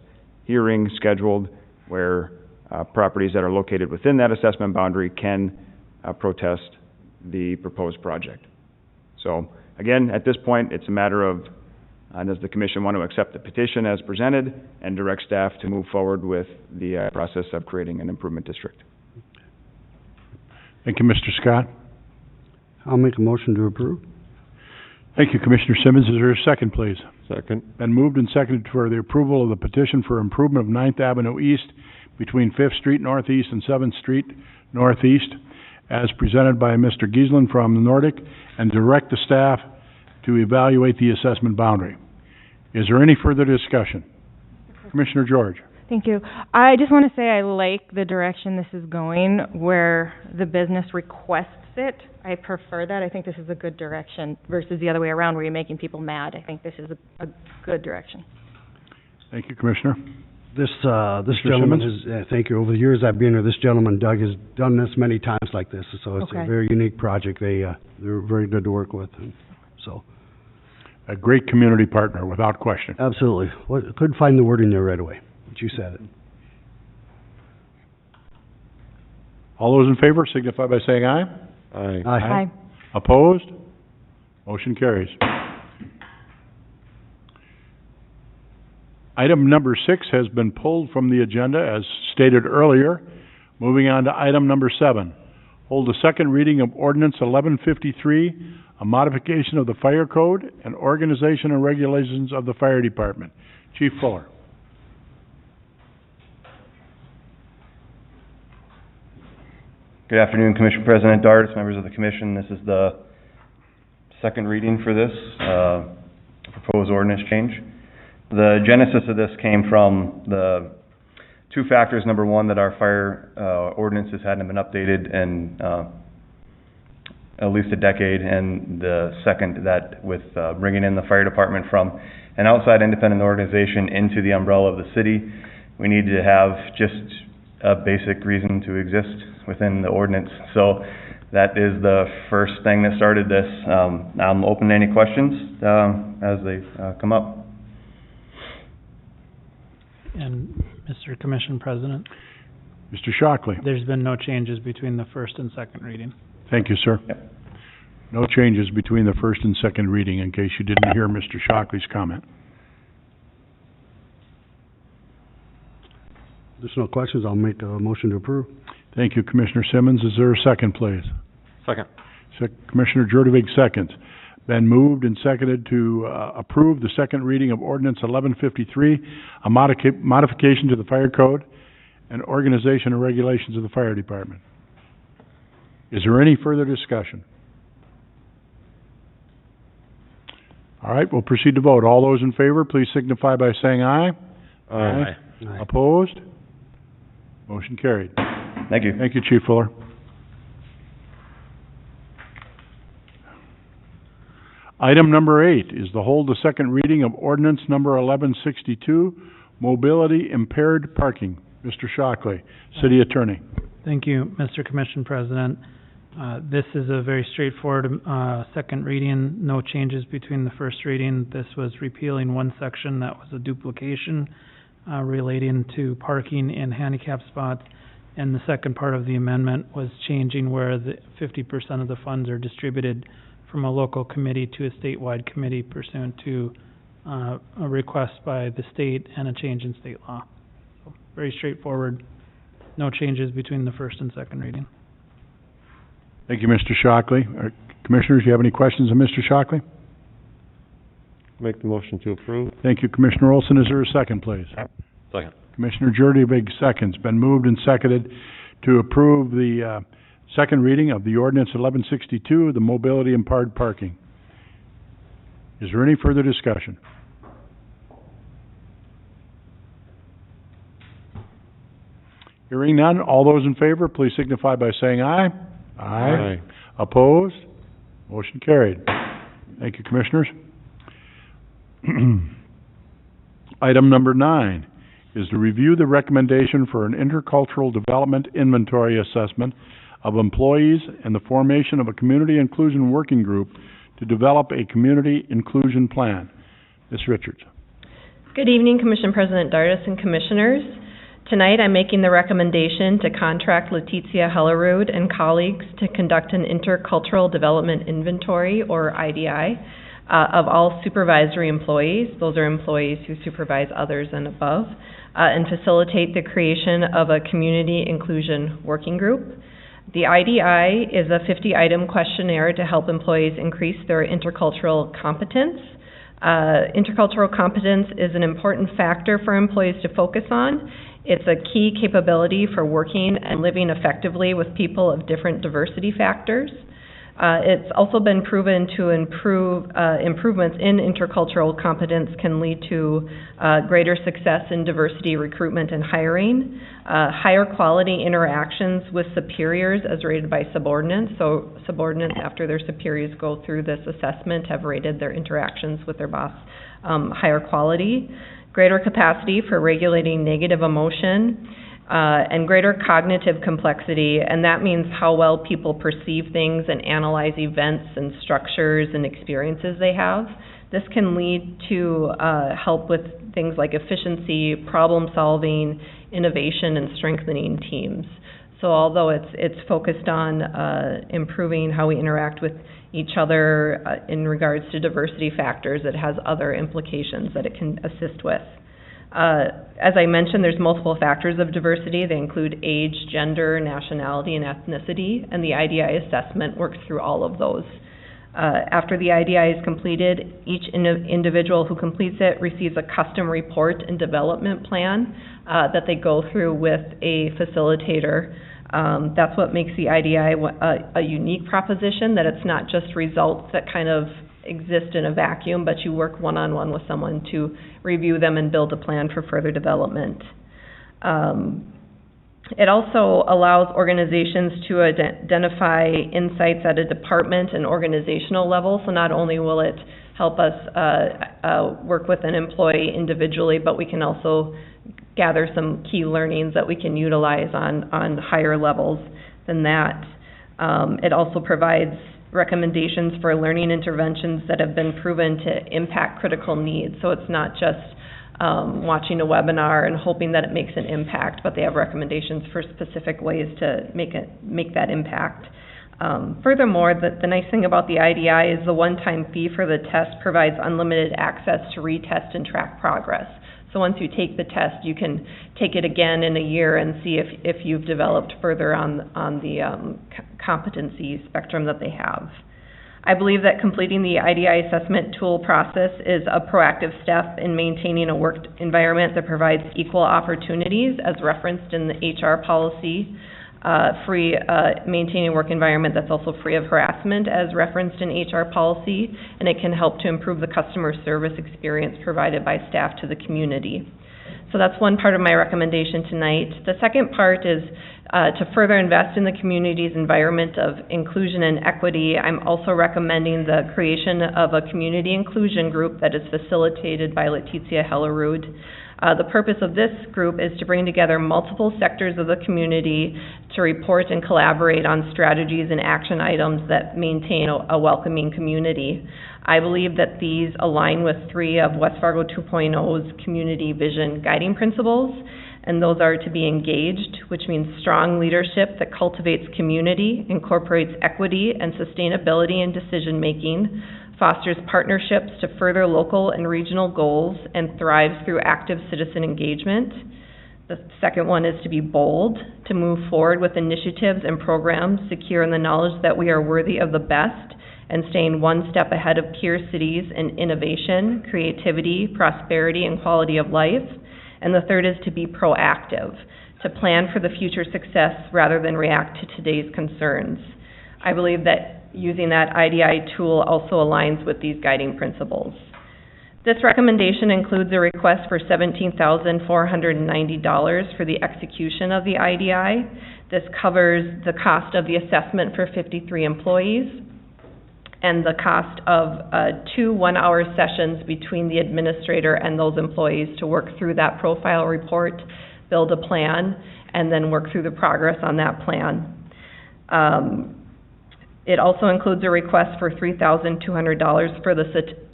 hearing scheduled, where properties that are located within that assessment boundary can protest the proposed project. So, again, at this point, it's a matter of, does the commission want to accept the petition as presented and direct staff to move forward with the process of creating an improvement district? Thank you, Mr. Scott. I'll make a motion to approve. Thank you, Commissioner Simmons. Is there a second, please? Second. Been moved and seconded for the approval of the petition for improvement of 9th Avenue East between 5th Street Northeast and 7th Street Northeast, as presented by Mr. Giesland from Nordic, and direct the staff to evaluate the assessment boundary. Is there any further discussion? Commissioner George. Thank you. I just want to say I like the direction this is going, where the business requests it. I prefer that. I think this is a good direction versus the other way around where you're making people mad. I think this is a good direction. Thank you, Commissioner. This gentleman has, thank you, over the years I've been here, this gentleman, Doug, has done this many times like this, so it's a very unique project. They're very good to work with, and so. A great community partner, without question. Absolutely. Couldn't find the wording there right away, but you said it. All those in favor signify by saying aye. Aye. Aye. Opposed? Motion carries. Item number 6 has been pulled from the agenda, as stated earlier. Moving on to item number 7. Hold a second reading of Ordinance 1153, a modification of the Fire Code and organization and regulations of the Fire Department. Chief Fuller. Good afternoon, Commission President Darts, members of the Commission. This is the second reading for this proposed ordinance change. The genesis of this came from the two factors. Number one, that our fire ordinances hadn't been updated in at least a decade, and the second, that with bringing in the fire department from an outside independent organization into the umbrella of the city, we needed to have just a basic reason to exist within the ordinance. So that is the first thing that started this. I'm open to any questions as they come up. And Mr. Commission President, Mr. Shockley. there's been no changes between the first and second reading. Thank you, sir. Yep. No changes between the first and second reading, in case you didn't hear Mr. Shockley's comment. If there's no questions, I'll make a motion to approve. Thank you, Commissioner Simmons. Is there a second, please? Second. Commissioner Jurdevig seconds. Been moved and seconded to approve the second reading of Ordinance 1153, a modification to the Fire Code and organization and regulations of the Fire Department. Is there any further discussion? All right, we'll proceed to vote. All those in favor, please signify by saying aye. Aye. Opposed? Motion carried. Thank you. Thank you, Chief Fuller. Item number 8 is to hold the second reading of ordinance number 1162, mobility impaired parking. Mr. Shockley, City Attorney. Thank you, Mr. Commission President. This is a very straightforward second reading, no changes between the first reading. This was repealing one section that was a duplication relating to parking in handicap spots, and the second part of the amendment was changing where the 50% of the funds are distributed from a local committee to a statewide committee pursuant to a request by the state and a change in state law. So, very straightforward, no changes between the first and second reading. Thank you, Mr. Shockley. Commissioners, do you have any questions of Mr. Shockley? Make the motion to approve. Thank you, Commissioner Olson. Is there a second, please? Second. Commissioner Jurdevig seconds. Been moved and seconded to approve the second reading of the ordinance 1162, the mobility impaired parking. Is there any further discussion? Hearing none, all those in favor, please signify by saying aye. Aye. Opposed? Motion carried. Thank you, Commissioners. Item number 9 is to review the recommendation for an intercultural development inventory assessment of employees and the formation of a community inclusion working group to develop a community inclusion plan. Ms. Richards. Good evening, Commission President Dardis and Commissioners. Tonight, I'm making the recommendation to contract Letizia Hellerud and colleagues to conduct an intercultural development inventory, or IDI, of all supervisory employees. Those are employees who supervise others and above, and facilitate the creation of a community inclusion working group. The IDI is a 50-item questionnaire to help employees increase their intercultural competence. Intercultural competence is an important factor for employees to focus on. It's a key capability for working and living effectively with people of different diversity factors. It's also been proven to improvements in intercultural competence can lead to greater success in diversity recruitment and hiring, higher quality interactions with superiors as rated by subordinates. So subordinates, after their superiors go through this assessment, have rated their interactions with their boss higher quality, greater capacity for regulating negative emotion, and greater cognitive complexity, and that means how well people perceive things and analyze events and structures and experiences they have. This can lead to help with things like efficiency, problem solving, innovation, and strengthening teams. So although it's focused on improving how we interact with each other in regards to diversity factors, it has other implications that it can assist with. As I mentioned, there's multiple factors of diversity. They include age, gender, nationality, and ethnicity, and the IDI assessment works through all of those. After the IDI is completed, each individual who completes it receives a custom report and development plan that they go through with a facilitator. That's what makes the IDI a unique proposition, that it's not just results that kind of exist in a vacuum, but you work one-on-one with someone to review them and build a plan for further development. It also allows organizations to identify insights at a department and organizational level, so not only will it help us work with an employee individually, but we can also gather some key learnings that we can utilize on higher levels than that. It also provides recommendations for learning interventions that have been proven to impact critical needs. So it's not just watching a webinar and hoping that it makes an impact, but they have recommendations for specific ways to make that impact. Furthermore, the nice thing about the IDI is the one-time fee for the test provides unlimited access to retest and track progress. So once you take the test, you can take it again in a year and see if you've developed further on the competency spectrum that they have. I believe that completing the IDI assessment tool process is a proactive step in maintaining a work environment that provides equal opportunities, as referenced in the HR policy, maintaining a work environment that's also free of harassment, as referenced in HR policy, and it can help to improve the customer service experience provided by staff to the community. So that's one part of my recommendation tonight. The second part is to further invest in the community's environment of inclusion and equity. I'm also recommending the creation of a community inclusion group that is facilitated by Letizia Hellerud. The purpose of this group is to bring together multiple sectors of the community to report and collaborate on strategies and action items that maintain a welcoming community. I believe that these align with 3 of West Fargo 2.0's community vision guiding principles, and those are to be engaged, which means strong leadership that cultivates community, incorporates equity and sustainability in decision-making, fosters partnerships to further local and regional goals, and thrives through active citizen engagement. The second one is to be bold, to move forward with initiatives and programs secure in the knowledge that we are worthy of the best and staying one step ahead of peer cities in innovation, creativity, prosperity, and quality of life. And the third is to be proactive, to plan for the future success rather than react to today's concerns. I believe that using that IDI tool also aligns with these guiding principles. This recommendation includes a request for $17,490 for the execution of the IDI. This covers the cost of the assessment for 53 employees and the cost of 2 one-hour sessions between the administrator and those employees to work through that profile report, build a plan, and then work through the progress on that plan. It also includes a request for $3,200 for the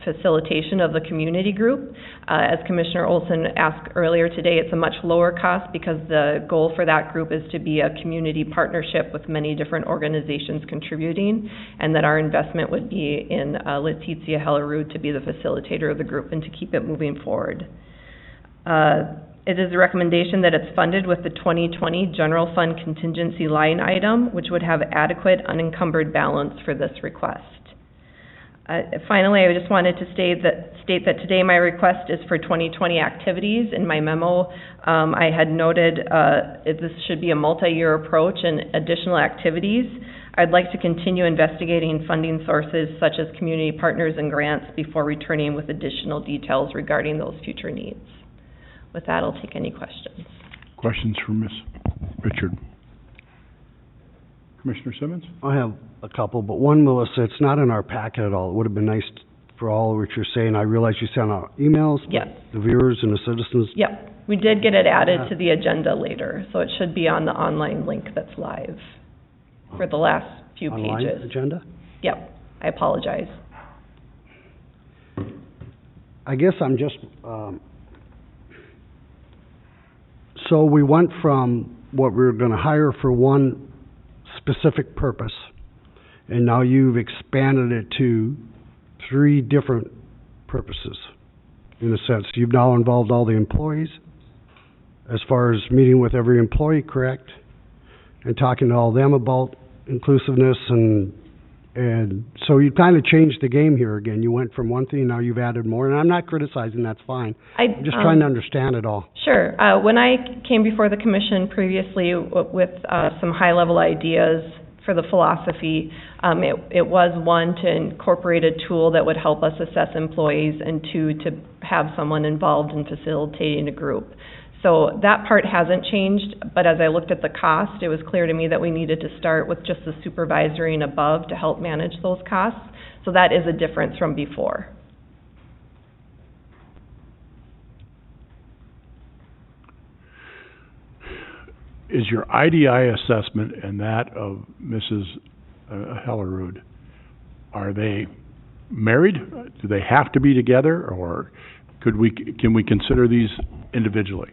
facilitation of the community group. As Commissioner Olson asked earlier today, it's a much lower cost because the goal for that group is to be a community partnership with many different organizations contributing, and that our investment would be in Leticia Hellerud to be the facilitator of the group and to keep it moving forward. It is a recommendation that it's funded with the 2020 General Fund contingency line item, which would have adequate unencumbered balance for this request. Finally, I just wanted to state that today my request is for 2020 activities. In my memo, I had noted this should be a multi-year approach and additional activities. I'd like to continue investigating funding sources such as community partners and grants before returning with additional details regarding those future needs. With that, I'll take any questions. Questions for Ms. Richard? Commissioner Simmons? I have a couple, but one, Melissa, it's not in our packet at all. It would have been nice for all of what you're saying. I realize you sent out emails. Yes. The viewers and the citizens. Yep. We did get it added to the agenda later, so it should be on the online link that's live for the last few Online pages. agenda? Yep. I apologize. I guess I'm just, so we went from what we were gonna hire for one specific purpose, and now you've expanded it to 3 different purposes, in a sense. You've now involved all the employees, as far as meeting with every employee, correct? And talking to all of them about inclusiveness and so you kind of changed the game here again. You went from one thing, now you've added more, and I'm not criticizing, that's fine. I'm just trying to understand it all. Sure. When I came before the commission previously with some high-level ideas for the philosophy, it was 1, to incorporate a tool that would help us assess employees, and 2, to have someone involved in facilitating a group. So that part hasn't changed, but as I looked at the cost, it was clear to me that we needed to start with just the supervisory and above to help manage those costs. So that is a difference from before. Is your IDI assessment and that of Mrs. Hellerud, are they married? Do they have to be together, or can we consider these individually?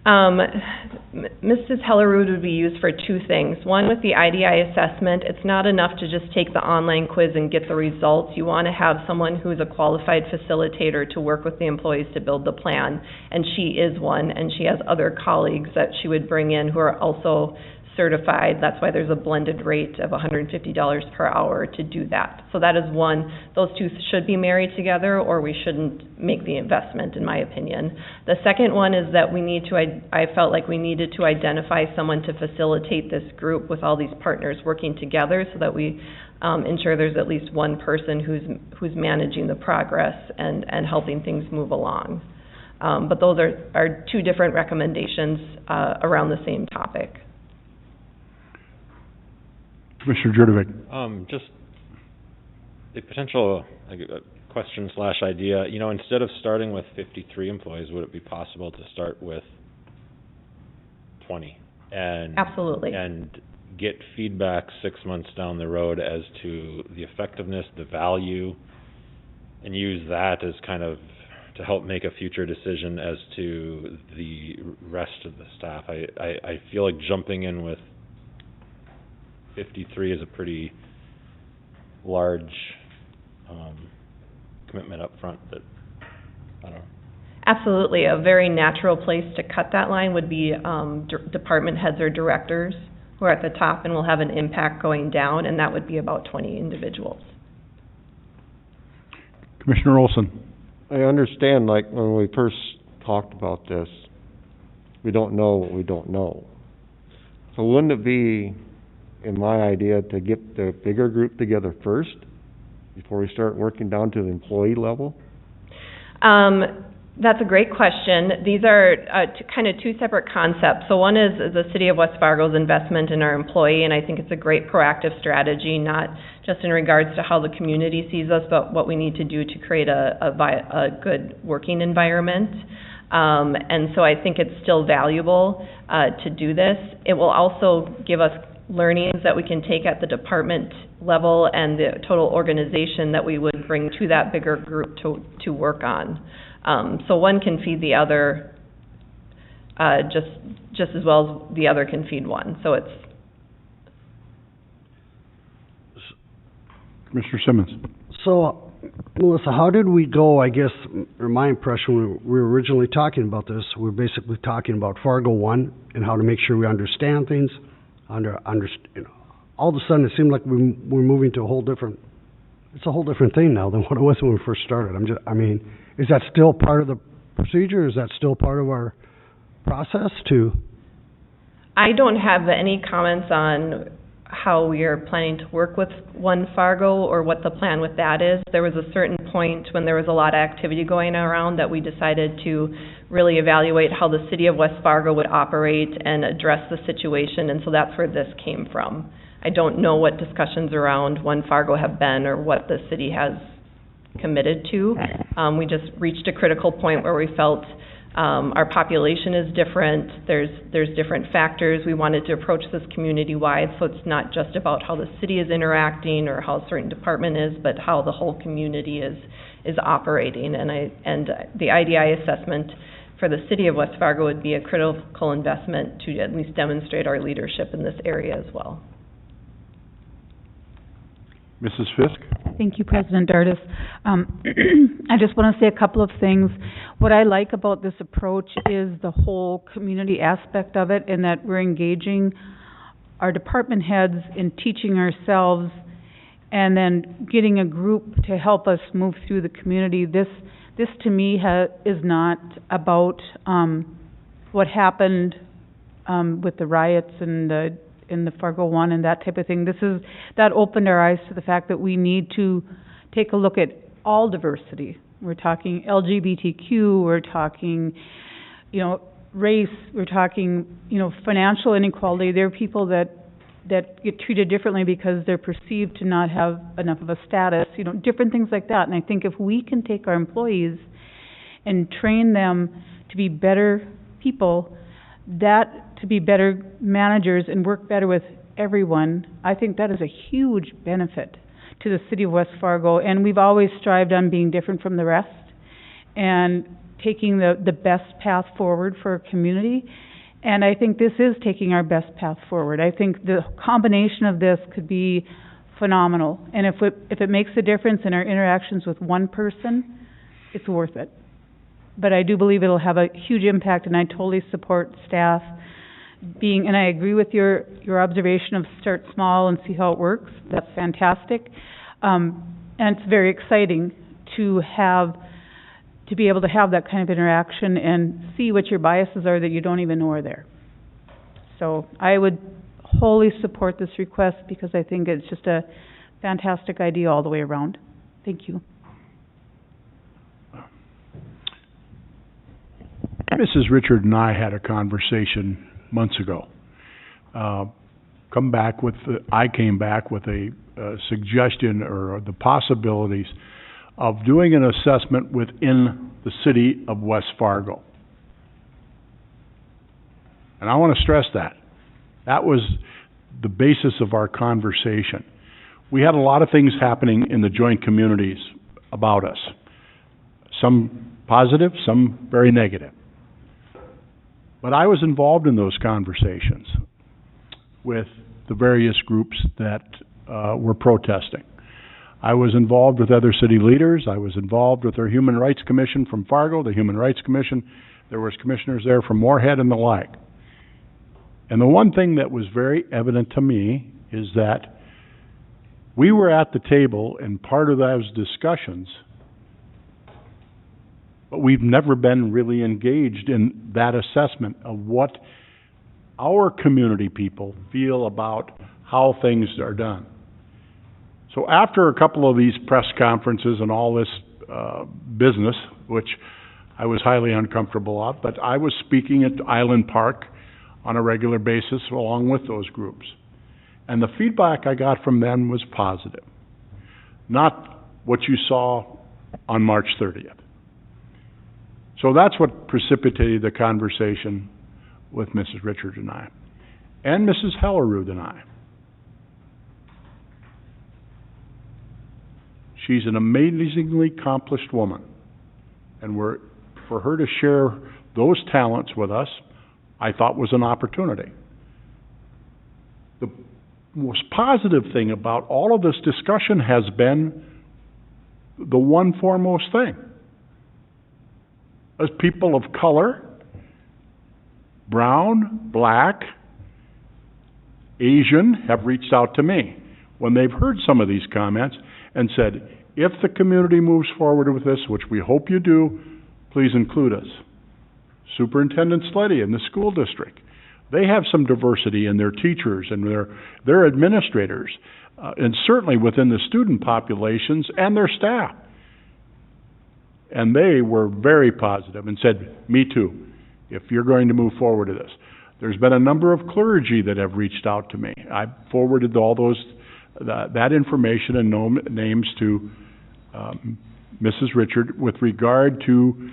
Mrs. Hellerud would be used for 2 things. One, with the IDI assessment, it's not enough to just take the online quiz and get the results. You want to have someone who's a qualified facilitator to work with the employees to build the plan, and she is one, and she has other colleagues that she would bring in who are also certified. That's why there's a blended rate of $150 per hour to do that. So that is one. Those 2 should be married together, or we shouldn't make the investment, in my opinion. The second one is that we need to, I felt like we needed to identify someone to facilitate this group with all these partners working together, so that we ensure there's at least one person who's managing the progress and helping things move along. But those are 2 different recommendations around the same topic. Commissioner Jurdovic. Just a potential question/idea. You know, instead of starting with 53 employees, would it be possible to start with 20? Absolutely. And get feedback 6 months down the road as to the effectiveness, the value, and use that as kind of to help make a future decision as to the rest of the staff. I feel like jumping in with 53 is a pretty large commitment up front that, I don't know. Absolutely. A very natural place to cut that line would be department heads or directors who are at the top and will have an impact going down, and that would be about 20 individuals. Commissioner Olson. I understand, like, when we first talked about this, we don't know what we don't know. So wouldn't it be, in my idea, to get the bigger group together first before we start working down to the employee level? That's a great question. These are kind of two separate concepts. So one is the City of West Fargo's investment in our employee, and I think it's a great proactive strategy, not just in regards to how the community sees us, but what we need to do to create a good working environment. And so I think it's still valuable to do this. It will also give us learnings that we can take at the department level and the total organization that we would bring to that bigger group to work on. So one can feed the other just as well as the other can feed one. So it's... Commissioner Simmons. So, Melissa, how did we go, I guess, or my impression, when we were originally talking about this, we were basically talking about Fargo 1 and how to make sure we understand things. You know, all of a sudden, it seemed like we're moving to it's a whole different thing now than what it was when we first started. Is that still part of the procedure? Is that still part of our process too? I don't have any comments on how we are planning to work with One Fargo or what the plan with that is. There was a certain point when there was a lot of activity going around that we decided to really evaluate how the City of West Fargo would operate and address the situation, and so that's where this came from. I don't know what discussions around One Fargo have been or what the city has committed to. We just reached a critical point where we felt our population is different. There's different factors. We wanted to approach this community-wide, so it's not just about how the city is interacting or how a certain department is, but how the whole community is operating. And the IDI assessment for the City of West Fargo would be a critical investment to at least demonstrate our leadership in this area as well. Mrs. Fisk? Thank you, President Dardis. I just want to say a couple of things. What I like about this approach is the whole community aspect of it, and that we're engaging our department heads in teaching ourselves and then getting a group to help us move through the community. This to me is not about what happened with the riots and in the Fargo One and that type of thing. That opened our eyes to the fact that we need to take a look at all diversity. We're talking LGBTQ, we're talking, race, we're talking, financial inequality. There are people that get treated differently because they're perceived to not have enough of a status, different things like that. And I think if we can take our employees and train them to be better people, to be better managers and work better with everyone, I think that is a huge benefit to the City of West Fargo. And we've always strived on being different from the rest and taking the best path forward for our community. And I think this is taking our best path forward. I think the combination of this could be phenomenal. And if it makes a difference in our interactions with one person, it's worth it. But I do believe it'll have a huge impact, and I totally support staff and I agree with your observation of start small and see how it works. That's fantastic. And it's very exciting to be able to have that kind of interaction and see what your biases are that you don't even know are there. So I would wholly support this request because I think it's just a fantastic idea all the way around. Thank you. Mrs. Richard and I had a conversation months ago. I came back with a suggestion or the possibilities of doing an assessment within the City of West Fargo. And I want to stress that. That was the basis of our conversation. We had a lot of things happening in the joint communities about us. Some positive, some very negative. But I was involved in those conversations with the various groups that were protesting. I was involved with other city leaders. I was involved with our Human Rights Commission from Fargo, the Human Rights Commission. There was commissioners there from Moorhead and the like. And the one thing that was very evident to me is that we were at the table and part of those discussions, but we've never been really engaged in that assessment of what our community people feel about how things are done. So after a couple of these press conferences and all this business which I was highly uncomfortable of, but I was speaking at Island Park on a regular basis along with those groups. And the feedback I got from them was positive, not what you saw on March 30th. So that's what precipitated the conversation with Mrs. Richards and I, and Mrs. Hellerud and I. She's an amazingly accomplished woman, and for her to share those talents with us, I thought was an opportunity. The most positive thing about all of this discussion has been the one foremost thing. As people of color, brown, black, Asian, have reached out to me when they've heard some of these comments and said, if the community moves forward with this, which we hope you do, please include us. Superintendent Sleddy in the school district, they have some diversity in their teachers and their administrators, and certainly within the student populations and their staff. And they were very positive and said, me too, if you're going to move forward with this. There's been a number of clergy that have reached out to me. I forwarded all that information and names to Mrs. Richard with regard to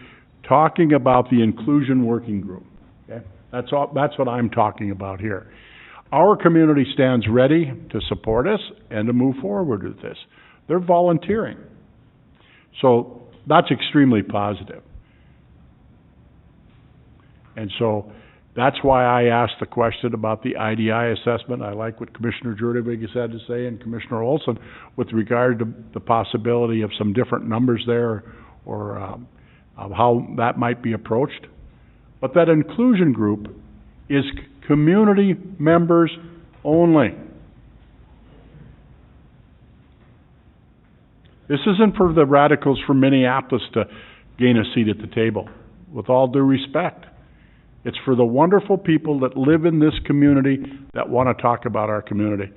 talking about the inclusion working group. Okay? That's what I'm talking about here. Our community stands ready to support us and to move forward with this. They're volunteering. So that's extremely positive. And so that's why I asked the question about the IDI assessment. I like what Commissioner Jurdevig has had to say and Commissioner Olson with regard to the possibility of some different numbers there or of how that might be approached. But that inclusion group is community members only. This isn't for the radicals from Minneapolis to gain a seat at the table, with all due respect. It's for the wonderful people that live in this community that want to talk about our community.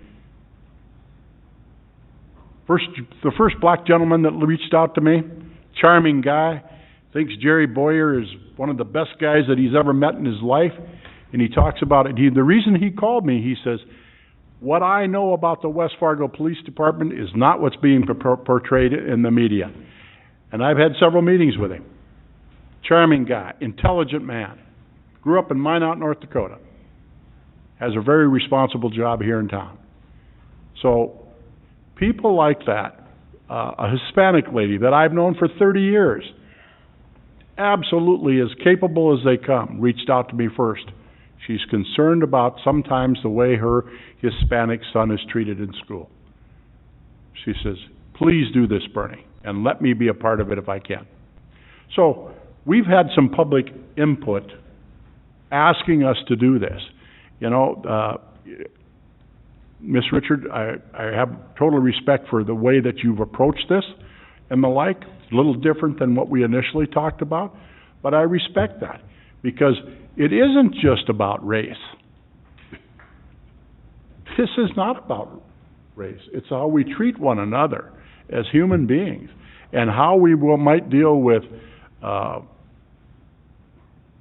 The first black gentleman that reached out to me, charming guy, thinks Jerry Boyer is one of the best guys that he's ever met in his life, and he talks about it. The reason he called me, he says, what I know about the West Fargo Police Department is not what's being portrayed in the media. And I've had several meetings with him. Charming guy, intelligent man. Grew up in Minot, North Dakota. Has a very responsible job here in town. So, people like that, a Hispanic lady that I've known for 30 years, absolutely as capable as they come, reached out to me first. She's concerned about sometimes the way her Hispanic son is treated in school. She says, please do this, Bernie, and let me be a part of it if I can. So, we've had some public input asking us to do this. You know, Ms. Richard, I have total respect for the way that you've approached this and the like. It's a little different than what we initially talked about, but I respect that because it isn't just about race. This is not about race. It's how we treat one another as human beings and how we might deal with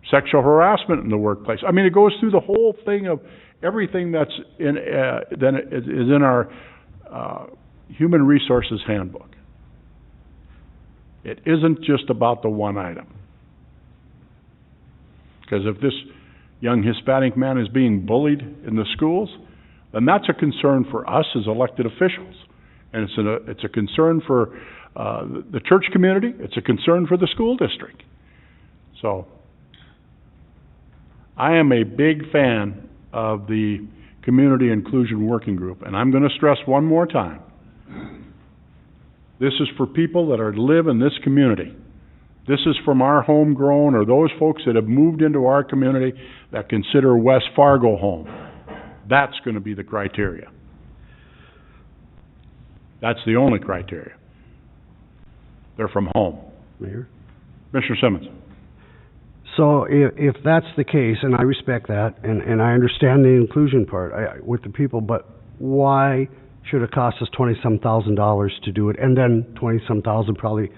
sexual harassment in the workplace. I mean, it goes through the whole thing of everything that's in our Human Resources Handbook. It isn't just about the one item. Because if this young Hispanic man is being bullied in the schools, then that's a concern for us as elected officials. And it's a concern for the church community. It's a concern for the school district. So, I am a big fan of the Community Inclusion Working Group, and I'm going to stress one more time. This is for people that live in this community. This is from our homegrown or those folks that have moved into our community that consider West Fargo home. That's going to be the criteria. That's the only criteria. They're from home. Mayor? Commissioner Simmons. So if that's the case, and I respect that, and I understand the inclusion part with the people, but why should it cost us $20-some thousand to do it, and then $20-some thousand probably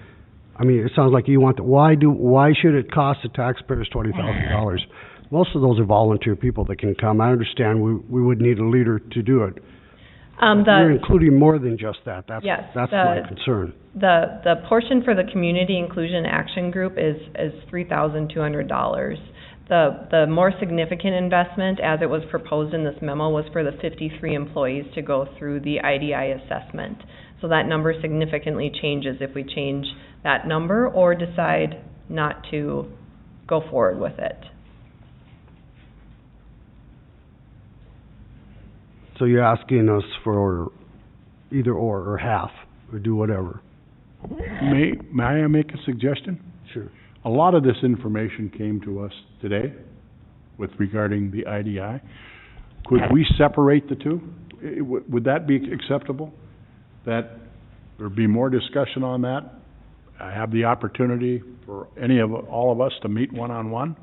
I mean, it sounds like you want, why should it cost the taxpayers $20,000? Most of those are volunteer people that can come. I understand we would need a leader to do it. You're including more than just that. That's my concern. The portion for the Community Inclusion Action Group is $3,200. The more significant investment, as it was proposed in this memo, was for the 53 employees to go through the IDI assessment. So that number significantly changes if we change that number or decide not to go forward with it. So you're asking us for either or half, or do whatever? May I make a suggestion? Sure. A lot of this information came to us today with regarding the IDI. Could we separate the two? Would that be acceptable? That there be more discussion on that? I have the opportunity for all of us to meet one-on-one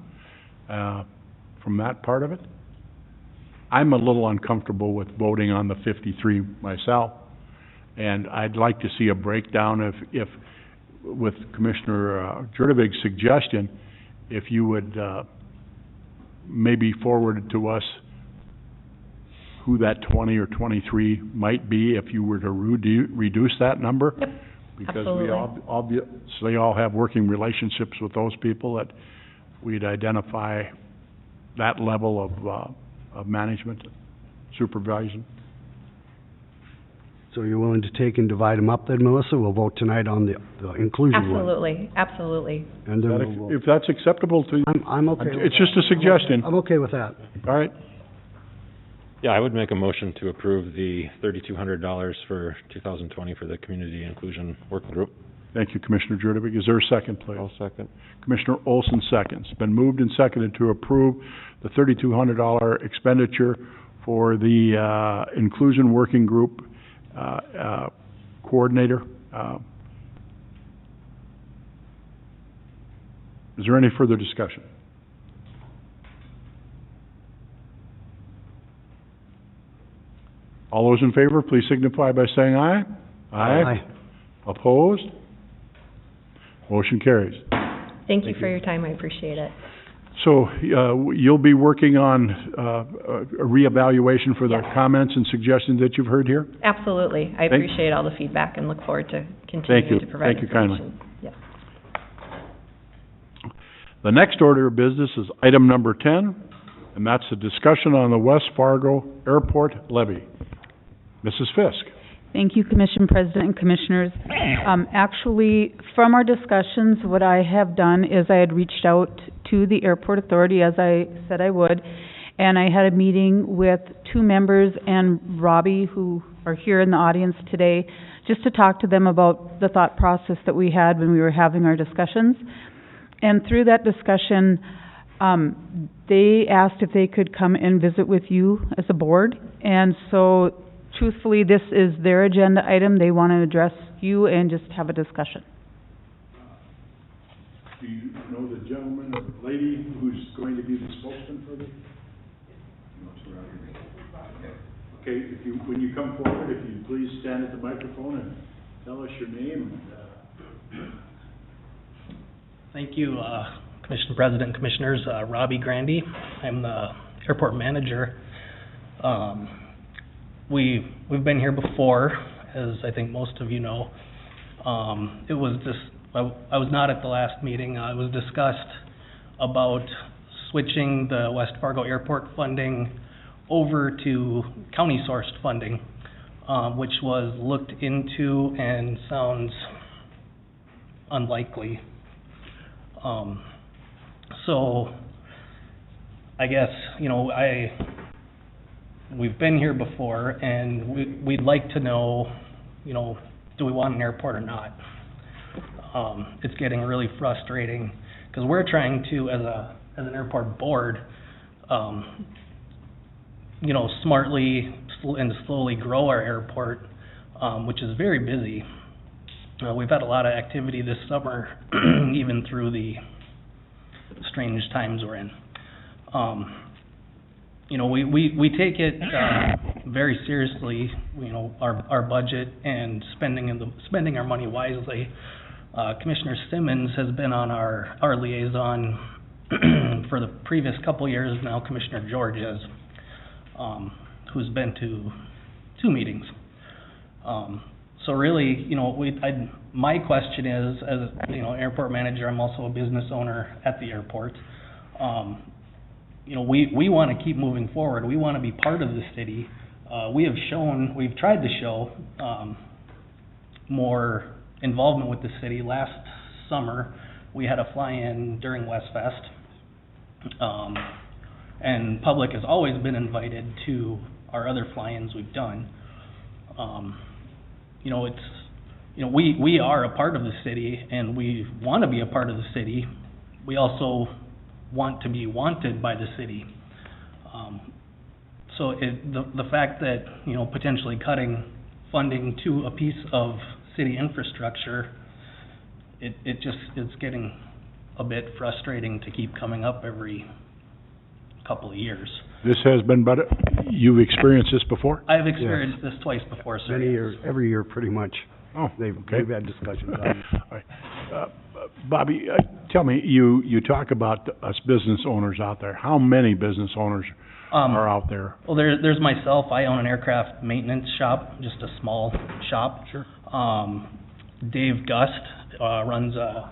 from that part of it. I'm a little uncomfortable with voting on the 53 myself, and I'd like to see a breakdown if with Commissioner Jurdovic's suggestion, if you would maybe forward it to us who that 20 or 23 might be if you were to reduce that number. Yep, because absolutely. we obviously all have working relationships with those people, that we'd identify that level of management, supervision. So you're willing to take and divide them up then, Melissa? We'll vote tonight on the inclusion one. Absolutely, absolutely. And then If that's acceptable to you, I'm okay with that. it's just a suggestion. I'm okay with that. All right. Yeah, I would make a motion to approve the $3,200 for 2020 for the Community Inclusion Working Group. Thank you, Commissioner Jurdovic. Is there a second, please? I'll second. Commissioner Olson seconds. Been moved and seconded to approve the $3,200 expenditure for the Inclusion Working Group coordinator. Is there any further discussion? All those in favor, please signify by saying aye. Aye. Opposed? Motion carries. Thank you for your time, I appreciate it. So, you'll be working on a reevaluation for the comments and suggestions that you've heard here? Absolutely. I appreciate all the feedback and look forward to continuing to provide Thank you kindly. information. Yes. The next order of business is item number 10, and that's a discussion on the West Fargo Airport levy. Mrs. Fisk. Thank you, Commission President and Commissioners. Actually, from our discussions, what I have done is I had reached out to the Airport Authority, as I said I would, and I had a meeting with two members and Robbie, who are here in the audience today, just to talk to them about the thought process that we had when we were having our discussions. And through that discussion, they asked if they could come and visit with you as a board, and so truthfully, this is their agenda item. They want to address you and just have a discussion. Do you know the gentleman or lady who's going to be the spokesman for this? Okay, when you come forward, if you please stand at the microphone and tell us your name. Thank you, Commission President and Commissioners. Robbie Grandy. I'm the airport manager. We've been here before, as I think most of you know. It was just, I was not at the last meeting. It was discussed about switching the West Fargo Airport funding over to county-sourced funding, which was looked into and sounds unlikely. So, I guess, we've been here before, and we'd like to know, do we want an airport or not? It's getting really frustrating, because we're trying to, as an airport board, smartly and slowly grow our airport, which is very busy. We've had a lot of activity this summer, even through the strange times we're in. We take it very seriously, our budget and spending our money wisely. Commissioner Simmons has been on our liaison for the previous couple years now. Commissioner George is, who's been to 2 meetings. So really, you know, my question is, as, you know, airport manager, I'm also a business owner at the airport. You know, we want to keep moving forward. We want to be part of the city. We've tried to show more involvement with the city. Last summer, we had a fly-in during West Fest. And public has always been invited to our other fly-ins we've done. You know, we are a part of the city, and we want to be a part of the city. We also want to be wanted by the city. So the fact that, you know, potentially cutting funding to a piece of city infrastructure, it's getting a bit frustrating to keep coming up every couple of years. This has been, but you've experienced this before? I've experienced this twice before, sir. Many years, every year, pretty much. Oh, They've had discussions on it. All right. Bobby, tell me, you talk about us business owners out there. How many business owners are out there? Well, there's myself. I own an aircraft maintenance shop, just a small shop. Sure. Dave Gust runs a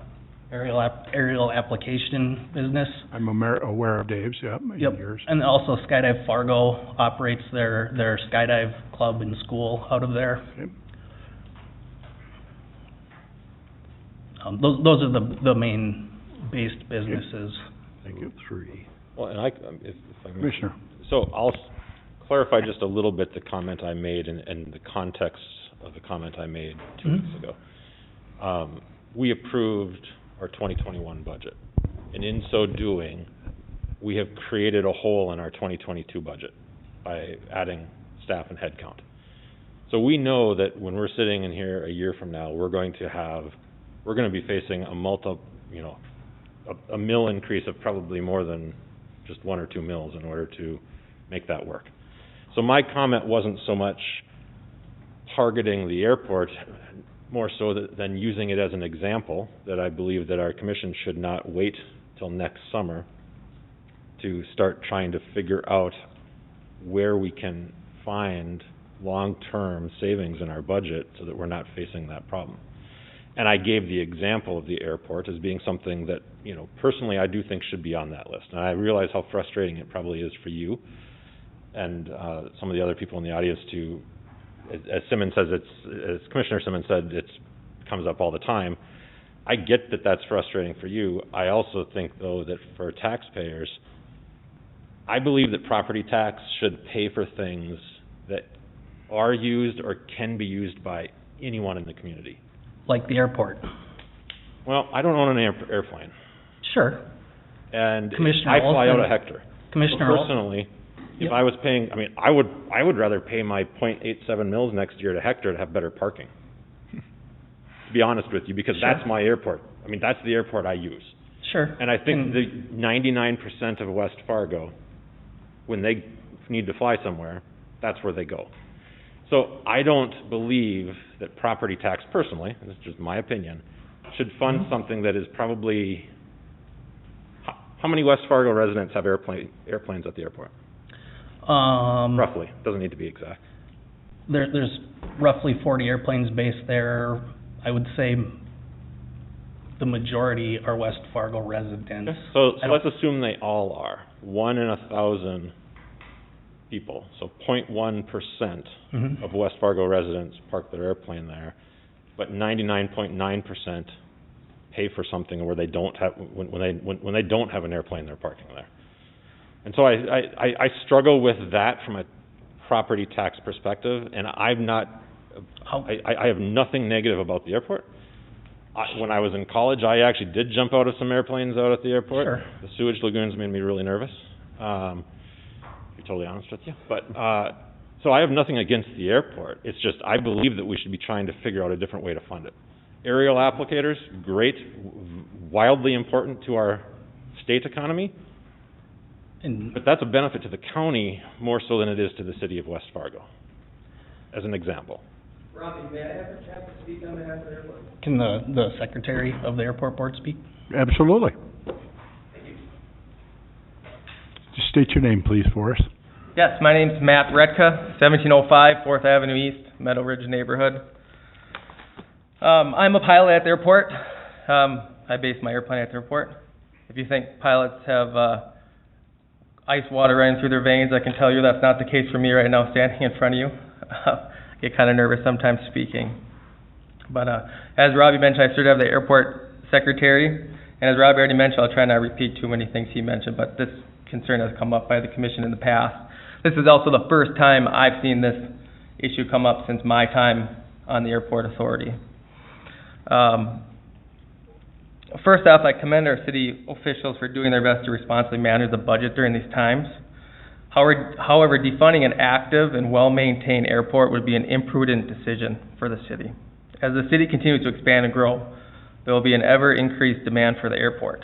aerial application business. I'm aware of Dave's, yeah, Yep. yours. And also Skydive Fargo operates their skydive club and school out of there. Okay. Those are the main based businesses. Thank you. 3. Well, and if I may. Commissioner. So I'll clarify just a little bit the comment I made and the context of the comment I made 2 weeks ago. We approved our 2021 budget, and in so doing, we have created a hole in our 2022 budget by adding staff and headcount. So we know that when we're sitting in here a year from now, we're going to be facing a mill increase of probably more than just 1 or 2 mills in order to make that work. So my comment wasn't so much targeting the airport, more so than using it as an example that I believe that our commission should not wait till next summer to start trying to figure out where we can find long-term savings in our budget so that we're not facing that problem. And I gave the example of the airport as being something that, you know, personally I do think should be on that list. And I realize how frustrating it probably is for you and some of the other people in the audience to, as Commissioner Simmons said, it comes up all the time. I get that that's frustrating for you. I also think, though, that for taxpayers, I believe that property tax should pay for things that are used or can be used by anyone in the community. Like the airport. Well, I don't own an airplane. Sure. And Commissioner I fly Olson, out of Hector. Commissioner So personally, if I was paying, I would rather pay my .87 mils next year to Hector to have better parking. To be honest with you, because Sure. that's my airport. I mean, that's the airport I use. Sure. And I think the 99% of West Fargo, when they need to fly somewhere, that's where they go. So I don't believe that property tax personally, and this is just my opinion, should fund something that is probably, how many West Fargo residents have airplanes at the airport? Roughly, doesn't need to be exact. There's roughly 40 airplanes based there. I would say the majority are West Fargo residents. So let's assume they all are. 1 in 1,000 people, so 0.1% of West Fargo residents park their airplane there, but 99.9% pay for something where they don't have, when they don't have an airplane, they're parking there. And so I struggle with that from a property tax perspective, and I have nothing negative about the airport. When I was in college, I actually did jump out of some airplanes out at the airport. Sure. The sewage lagoons made me really nervous, to be totally honest with you. But, so I have nothing against the airport. It's just, I believe that we should be trying to figure out a different way to fund it. Aerial applicators, great, wildly important to our state economy, but that's a benefit to the county more so than it is to the city of West Fargo, as an example. Robbie, may I have a chance to speak on behalf of the airport? Can the secretary of the airport board speak? Absolutely. Just state your name, please, for us. Yes, my name's Matt Redka, 1705 4th Avenue East, Meadow Ridge neighborhood. I'm a pilot at the airport. I base my airplane at the airport. If you think pilots have ice water running through their veins, I can tell you that's not the case for me right now standing in front of you. I get kind of nervous sometimes speaking. But as Robbie mentioned, I served as the airport secretary, and as Robbie already mentioned, I'll try not to repeat too many things he mentioned, but this concern has come up by the commission in the past. This is also the first time I've seen this issue come up since my time on the airport authority. First off, I commend our city officials for doing their best to responsibly manage the budget during these times. However, defunding an active and well-maintained airport would be an imprudent decision for the city. As the city continues to expand and grow, there will be an ever-increased demand for the airport.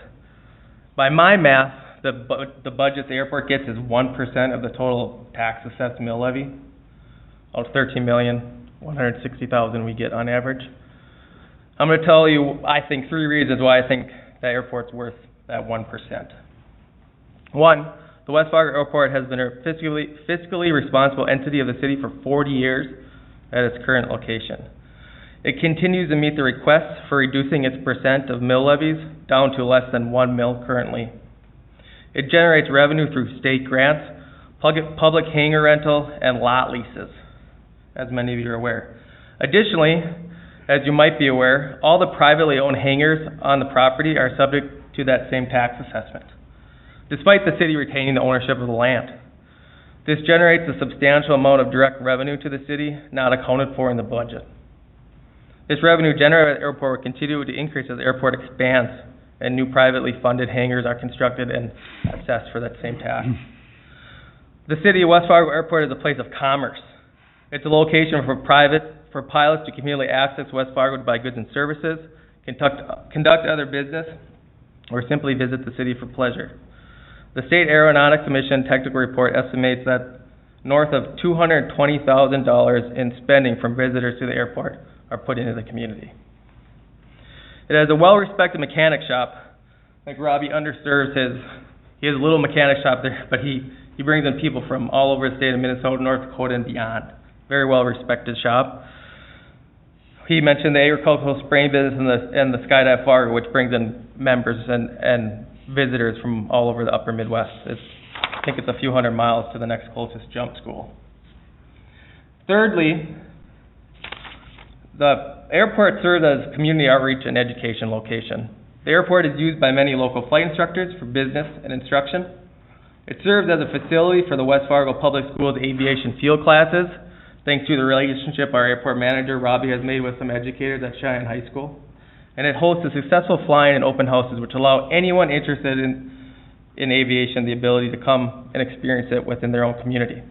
By my math, the budget the airport gets is 1% of the total tax assessed mill levy, of $13,160,000 we get on average. I'm going to tell you, I think, 3 reasons why I think the airport's worth that 1%. One, the West Fargo Airport has been a fiscally responsible entity of the city for 40 years at its current location. It continues to meet the requests for reducing its percent of mill levies down to less than 1 mill currently. It generates revenue through state grants, public hangar rental, and lot leases, as many of you are aware. Additionally, as you might be aware, all the privately owned hangars on the property are subject to that same tax assessment, despite the city retaining the ownership of the land. This generates a substantial amount of direct revenue to the city, not accounted for in the budget. This revenue generated at the airport will continue to increase as the airport expands and new privately funded hangars are constructed and assessed for that same tax. The city of West Fargo Airport is a place of commerce. It's a location for pilots to conveniently access West Fargo to buy goods and services, conduct other business, or simply visit the city for pleasure. The State Aeronautics Commission technical report estimates that north of $220,000 in spending from visitors to the airport are put into the community. It has a well-respected mechanic shop. Like Robbie underserves he has a little mechanic shop there, but he brings in people from all over the state of Minnesota, North Dakota, and beyond. Very well-respected shop. He mentioned the agricultural spraying business and the Skydive Fargo, which brings in members and visitors from all over the upper Midwest. I think it's a few hundred miles to the next closest jump school. Thirdly, the airport serves as a community outreach and education location. The airport is used by many local flight instructors for business and instruction. It serves as a facility for the West Fargo Public Schools aviation field classes, thanks to the relationship our airport manager, Robbie, has made with some educators at Cheyenne High School. And it hosts a successful flying and open houses, which allow anyone interested in aviation the ability to come and experience it within their own community.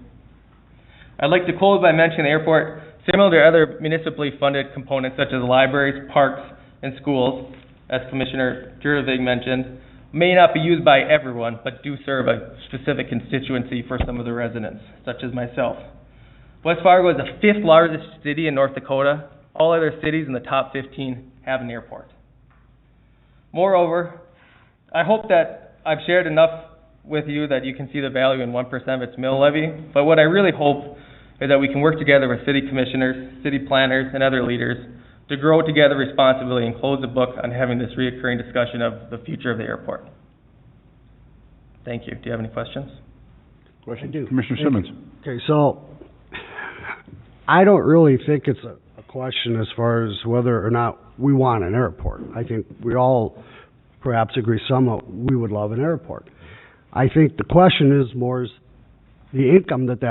I'd like to close by mentioning the airport, similar to other municipally funded components such as libraries, parks, and schools, as Commissioner Jurdevig mentioned, may not be used by everyone, but do serve a specific constituency for some of the residents, such as myself. West Fargo is the 5th largest city in North Dakota. All other cities in the top 15 have an airport. Moreover, I hope that I've shared enough with you that you can see the value in 1% of its mill levy, but what I really hope is that we can work together with city commissioners, city planners, and other leaders to grow together responsibly and close the book on having this reoccurring discussion of the future of the airport. Thank you. Do you have any questions? Question? I do. Commissioner Simmons. Okay, so I don't really think it's a question as far as whether or not we want an airport. I think we all perhaps agree somewhat we would love an airport. I think the question is more is the income that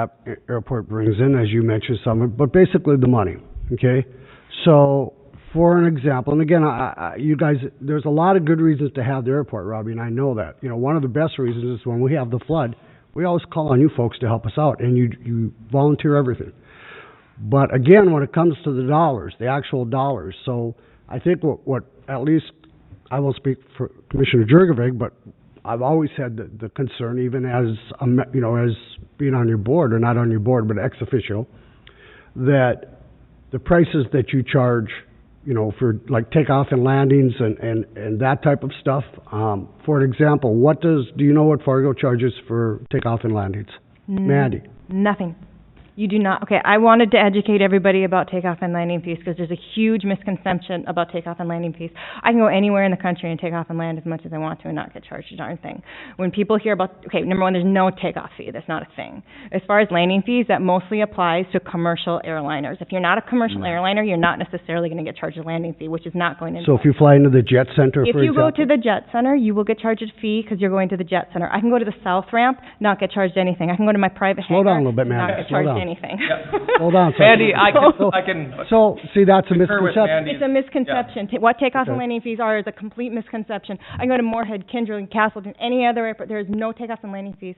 airport brings in, as you mentioned some, but basically the money, okay? So, for an example, and again, you guys, there's a lot of good reasons to have the airport, Robbie, and I know that. You know, one of the best reasons is when we have the flood, we always call on you folks to help us out, and you volunteer everything. But again, when it comes to the dollars, the actual dollars, so I think what at least, I will speak for Commissioner Jurgovec, but I've always had the concern, even as, as being on your board, or not on your board, but ex officio, that the prices that you charge, you know, for like takeoff and landings and that type of stuff. For example, do you know what Fargo charges for takeoff and landings? Mandy? Nothing. You do not. Okay, I wanted to educate everybody about takeoff and landing fees because there's a huge misconception about takeoff and landing fees. I can go anywhere in the country and take off and land as much as I want to and not get charged a darn thing. When people hear about, okay, number one, there's no takeoff fee. That's not a thing. As far as landing fees, that mostly applies to commercial airliners. If you're not a commercial airliner, you're not necessarily going to get charged a landing fee, which is not going to. So if you fly into the Jet Center, if for you example? go to the Jet Center, you will get charged a fee because you're going to the Jet Center. I can go to the South Ramp, not get charged anything. I can go to my private Slow hangar, down a little bit, not Mandy. get Slow charged down. anything. Hold on. Mandy, I can. So, see, that's a concur with misconception. Mandy's- It's a misconception. What takeoff and Okay. landing fees are is a complete misconception. I can go to Moorhead, Kindred, Castleton, any other airport, there is no takeoff and landing fees.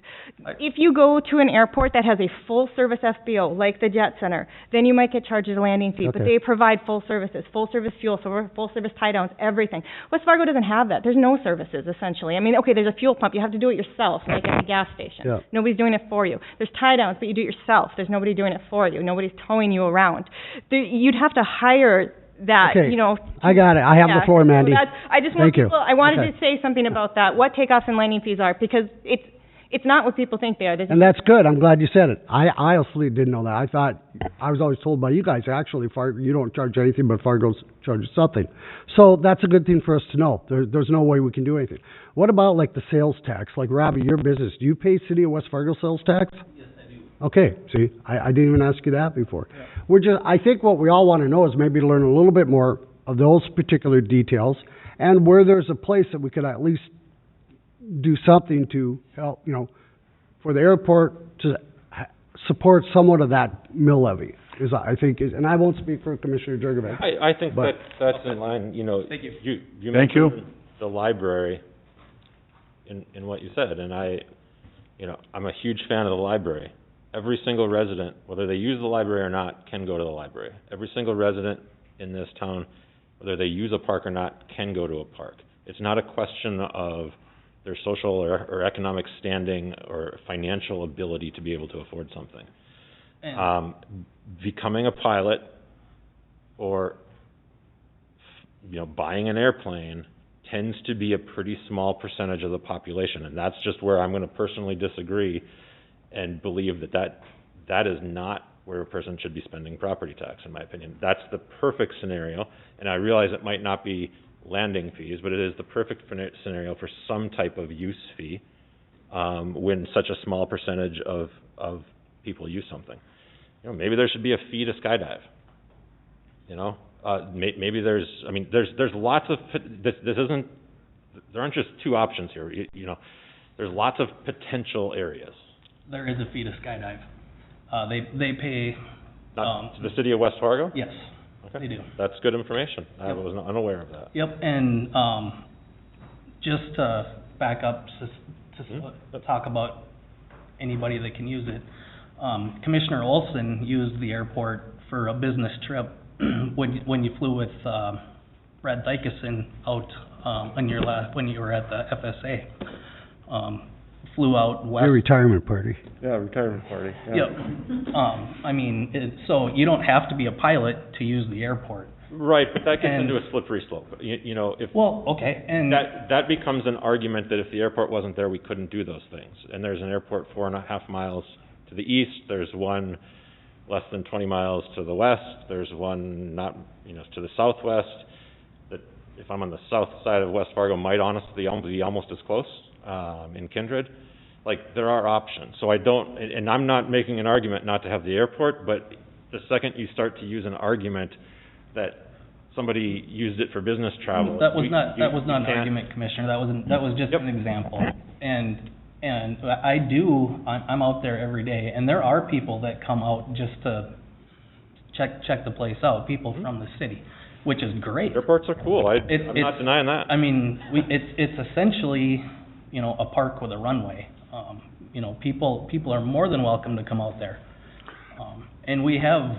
If you go to an airport that has a full-service FBO, like the Jet Center, then you might get charged a landing fee, but Okay. they provide full services, full-service fuel, full-service tie-downs, everything. West Fargo doesn't have that. There's no services, essentially. I mean, okay, there's a fuel pump. You have to do it yourself, like at the gas station. Yeah. Nobody's doing it for you. There's tie-downs, but you do it yourself. There's nobody doing it for you. Nobody's towing you around. You'd have to hire that, Okay. you know. I got it. I have the Yeah, floor, Mandy. so that's, I just want Thank you. people, I wanted Okay. to say something about that, what takeoffs and landing fees are, because it's not what people think they are. And that's good. I'm glad you said it. I honestly didn't know that. I thought, I was always told by you guys, actually, Fargo, you don't charge anything, but Fargo charges something. So that's a good thing for us to know. There's no way we can do anything. What about like the sales tax? Like Robbie, your business, do you pay City of West Fargo sales tax? Yes, I do. Okay, see, I didn't even ask you that before. I think what we all want to know is maybe learn a little bit more of those particular details and where there's a place that we could at least do something to help, you know, for the airport to support somewhat of that mill levy, I think, and I won't speak for Commissioner Jurgenbeck. I think But- that's in line, you know, Thank you. you Thank you. mentioned the library in what you said, and I'm a huge fan of the library. Every single resident, whether they use the library or not, can go to the library. Every single resident in this town, whether they use a park or not, can go to a park. It's not a question of their social or economic standing or financial ability to be able to afford something. Becoming a pilot or, buying an airplane tends to be a pretty small percentage of the population, and that's just where I'm gonna personally disagree and believe that is not where a person should be spending property tax, in my opinion. That's the perfect scenario, and I realize it might not be landing fees, but it is the perfect scenario for some type of use fee, when such a small percentage of people use something. Maybe there should be a fee to skydive, maybe there's lots of, there aren't just two options here, there's lots of potential areas. There is a fee to skydive. They pay, To the city of West Fargo? yes, Okay. they do. That's good information. I was unaware of that. Yep, and, just to back up, to talk about anybody that can use it, Commissioner Olson used the airport for a business trip when you flew with, Brad Dykeson out, when you were at the FSA. Flew out west. Your retirement party. Yeah, retirement party, yeah. Yep. So you don't have to be a pilot to use the airport. Right, but that gets into a slippery slope. Well, okay, and that becomes an argument that if the airport wasn't there, we couldn't do those things. And there's an airport 4.5 miles to the east, there's one less than 20 miles to the west, there's one not, to the southwest, that if I'm on the south side of West Fargo, might honestly be almost as close, in Kindred. Like, there are options. So and I'm not making an argument not to have the airport, but the second you start to use an argument that somebody used it for business travel. That was not an argument, Commissioner, that was just an example. And I'm out there every day, and there are people that come out just to check the place out, people from the city, which is great. Airports are cool, I'm not denying that. It's essentially, a park with a runway. People are more than welcome to come out there. And we have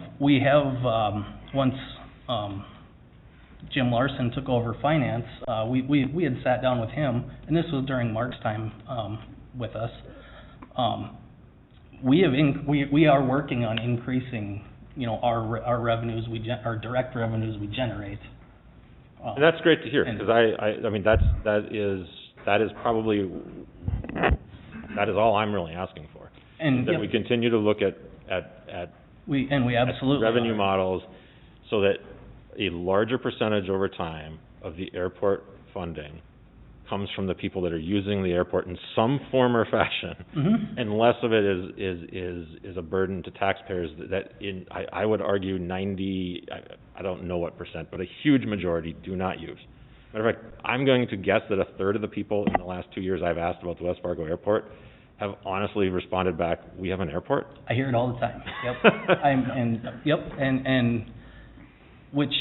once, Jim Larson took over finance, we had sat down with him, and this was during Mark's time, with us. We are working on increasing you know, our revenues our direct revenues we generate. And that's great to hear, because I mean, that is probably, that is all I'm really asking for. And that we continue to look at we absolutely revenue are. models, so that a larger percentage over time of the airport funding comes from the people that are using the airport in some form or fashion, and less of it is a burden to taxpayers I would argue 90, I don't know what percent, but a huge majority do not use. Matter of fact, I'm going to guess that a third of the people in the last 2 years I've asked about the West Fargo Airport have honestly responded back, we have an airport? I hear it all the time. Yep. And which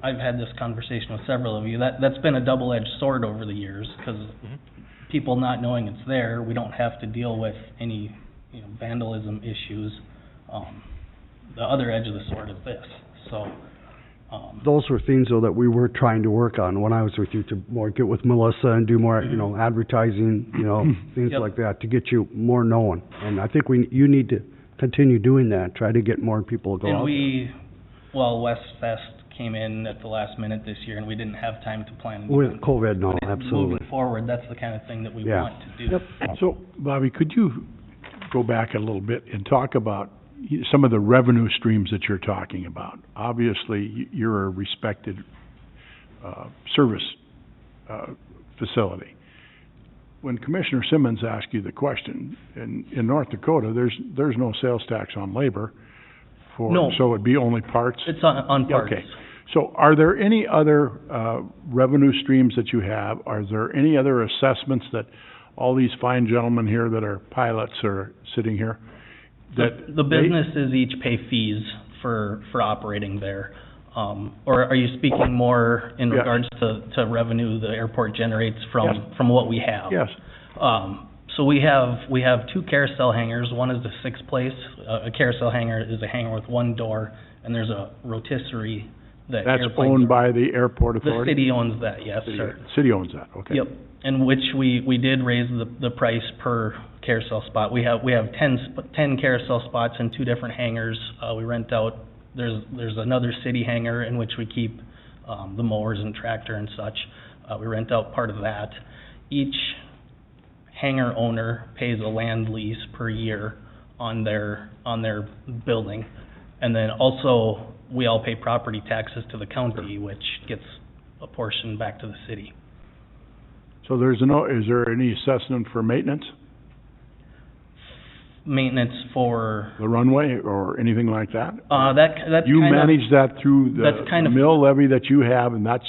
I've had this conversation with several of you. That's been a double-edged sword over the years, because people not knowing it's there, we don't have to deal with any, you know, vandalism issues. The other edge of the sword is this. So. Those were things, though, that we were trying to work on when I was with you, to more get with Melissa and do more, you know, advertising, you know, things like that, to get you more known. And I think you need to continue doing that, try to get more people to go out there. Well, West Fest came in at the last minute this year, and we didn't have time to plan. With COVID, no, absolutely. Moving forward, that's the kind of thing that we want to do. So, Bobby, could you go back a little bit and talk about some of the revenue streams that you're talking about? Obviously, you're a respected service facility. When Commissioner Simmons asked you the question, in North Dakota, there's no sales tax on labor. So it'd be only parts? It's on parts. Okay. So are there any other revenue streams that you have? Are there any other assessments that all these fine gentlemen here that are pilots are sitting here? The businesses each pay fees for operating there. Or are you speaking more in regards to revenue the airport generates from what we have? Yes. So we have two carousel hangars. One is the sixth place. A carousel hangar is a hangar with one door, and there's a rotisserie that that's owned by the airport authority? The city owns that, yes, sir. City owns that, okay. Yep, and which we did raise the price per carousel spot. We have 10 carousel spots in two different hangars. We rent out. There's another city hangar in which we keep the mowers and tractor and such. We rent out part of that. Each hangar owner pays a land lease per year on their building, and then also we all pay property taxes to the county, which gets a portion back to the city. So is there any assessment for maintenance? Maintenance for the runway or anything like that? That's you manage that through the mill levy that you have, and that's,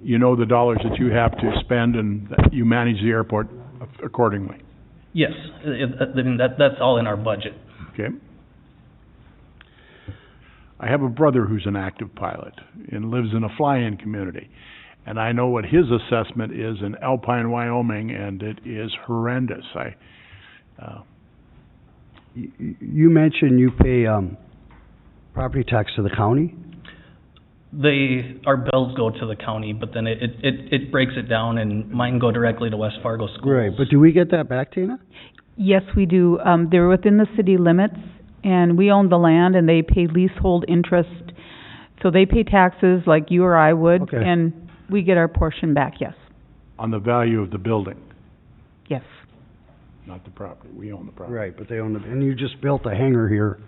you know, the dollars that you have to spend, and you manage the airport accordingly. Yes, that's all in our budget. Okay. I have a brother who's an active pilot and lives in a fly-in community, and I know what his assessment is in Alpine, Wyoming, and it is horrendous. You mentioned you pay property tax to the county? Our bills go to the county, but then it breaks it down, and mine go directly to West Fargo schools. Right, but do we get that back, Tina? Yes, we do. They're within the city limits, and we own the land, and they pay leasehold interest. So they pay taxes like you or I would, and we get our portion back, yes. On the value of the building? Yes. Not the property. We own the property. Right, but they own it. And you just built a hangar here.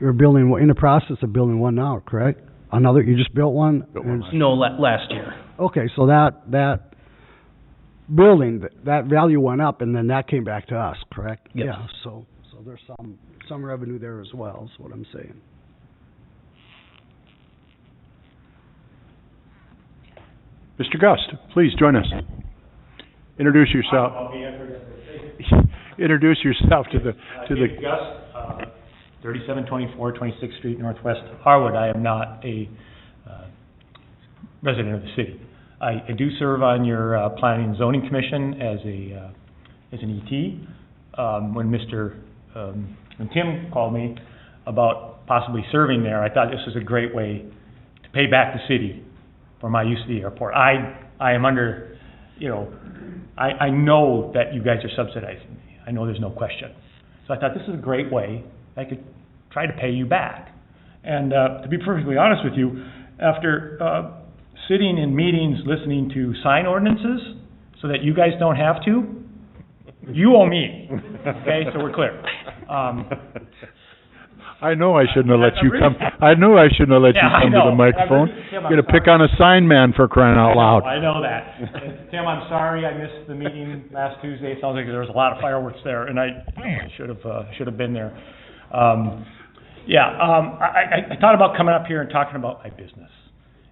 You're building, in the process of building one now, correct? You just built one? No, last year. Okay, so that building, that value went up, and then that came back to us, correct? Yes. Yeah, so there's some revenue there as well, is what I'm saying. Mr. Gust, please join us. Introduce yourself. Introduce yourself to the. Gust, 3724 26th Street, Northwest Harwood. I am not a resident of the city. I do serve on your Planning and Zoning Commission as an ET. When Tim called me about possibly serving there, I thought this was a great way to pay back the city for my use of the airport. I am under, I know that you guys are subsidizing me. I know there's no question. So I thought this is a great way I could try to pay you back. And, to be perfectly honest with you, after, sitting in meetings listening to sign ordinances so that you guys don't have to, you owe me, okay, so we're clear. I know I shouldn't have let I you really- come, I knew I shouldn't have let you Yeah, I come to know. the microphone. Tim, You're gonna I'm pick on a sign man for crying out loud. I know that. And Tim, I'm sorry I missed the meeting last Tuesday. It sounds like there was a lot of fireworks there, and I should have been there. I thought about coming up here and talking about my business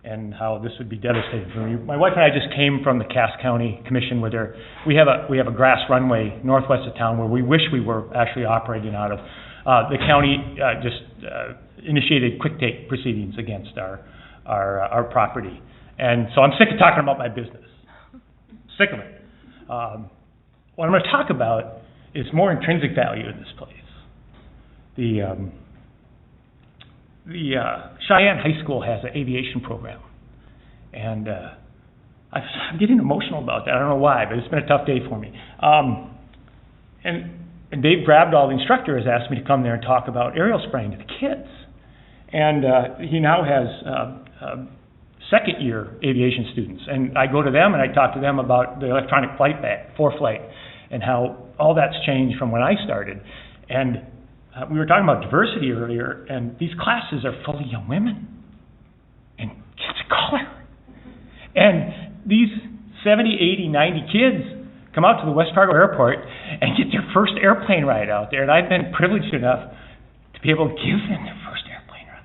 and how this would be devastating for me. My wife and I just came from the Cass County Commission where we have a grass runway northwest of town where we wish we were actually operating out of. The county just initiated quick take proceedings against our property. And so I'm sick of talking about my business. Sick of it. What I'm going to talk about is more intrinsic value in this place. The Cheyenne High School has an aviation program. And I'm getting emotional about that. I don't know why, but it's been a tough day for me. And Dave Grabdahl, the instructor, has asked me to come there and talk about aerial spraying to the kids. And he now has second-year aviation students. And I go to them and I talk to them about the electronic flight bag, ForeFlight, and how all that's changed from when I started. And we were talking about diversity earlier, and these classes are full of young women and kids of color. And these 70, 80, 90 kids come out to the West Fargo airport and get their first airplane ride out there. And I've been privileged enough to be able to give them their first airplane ride.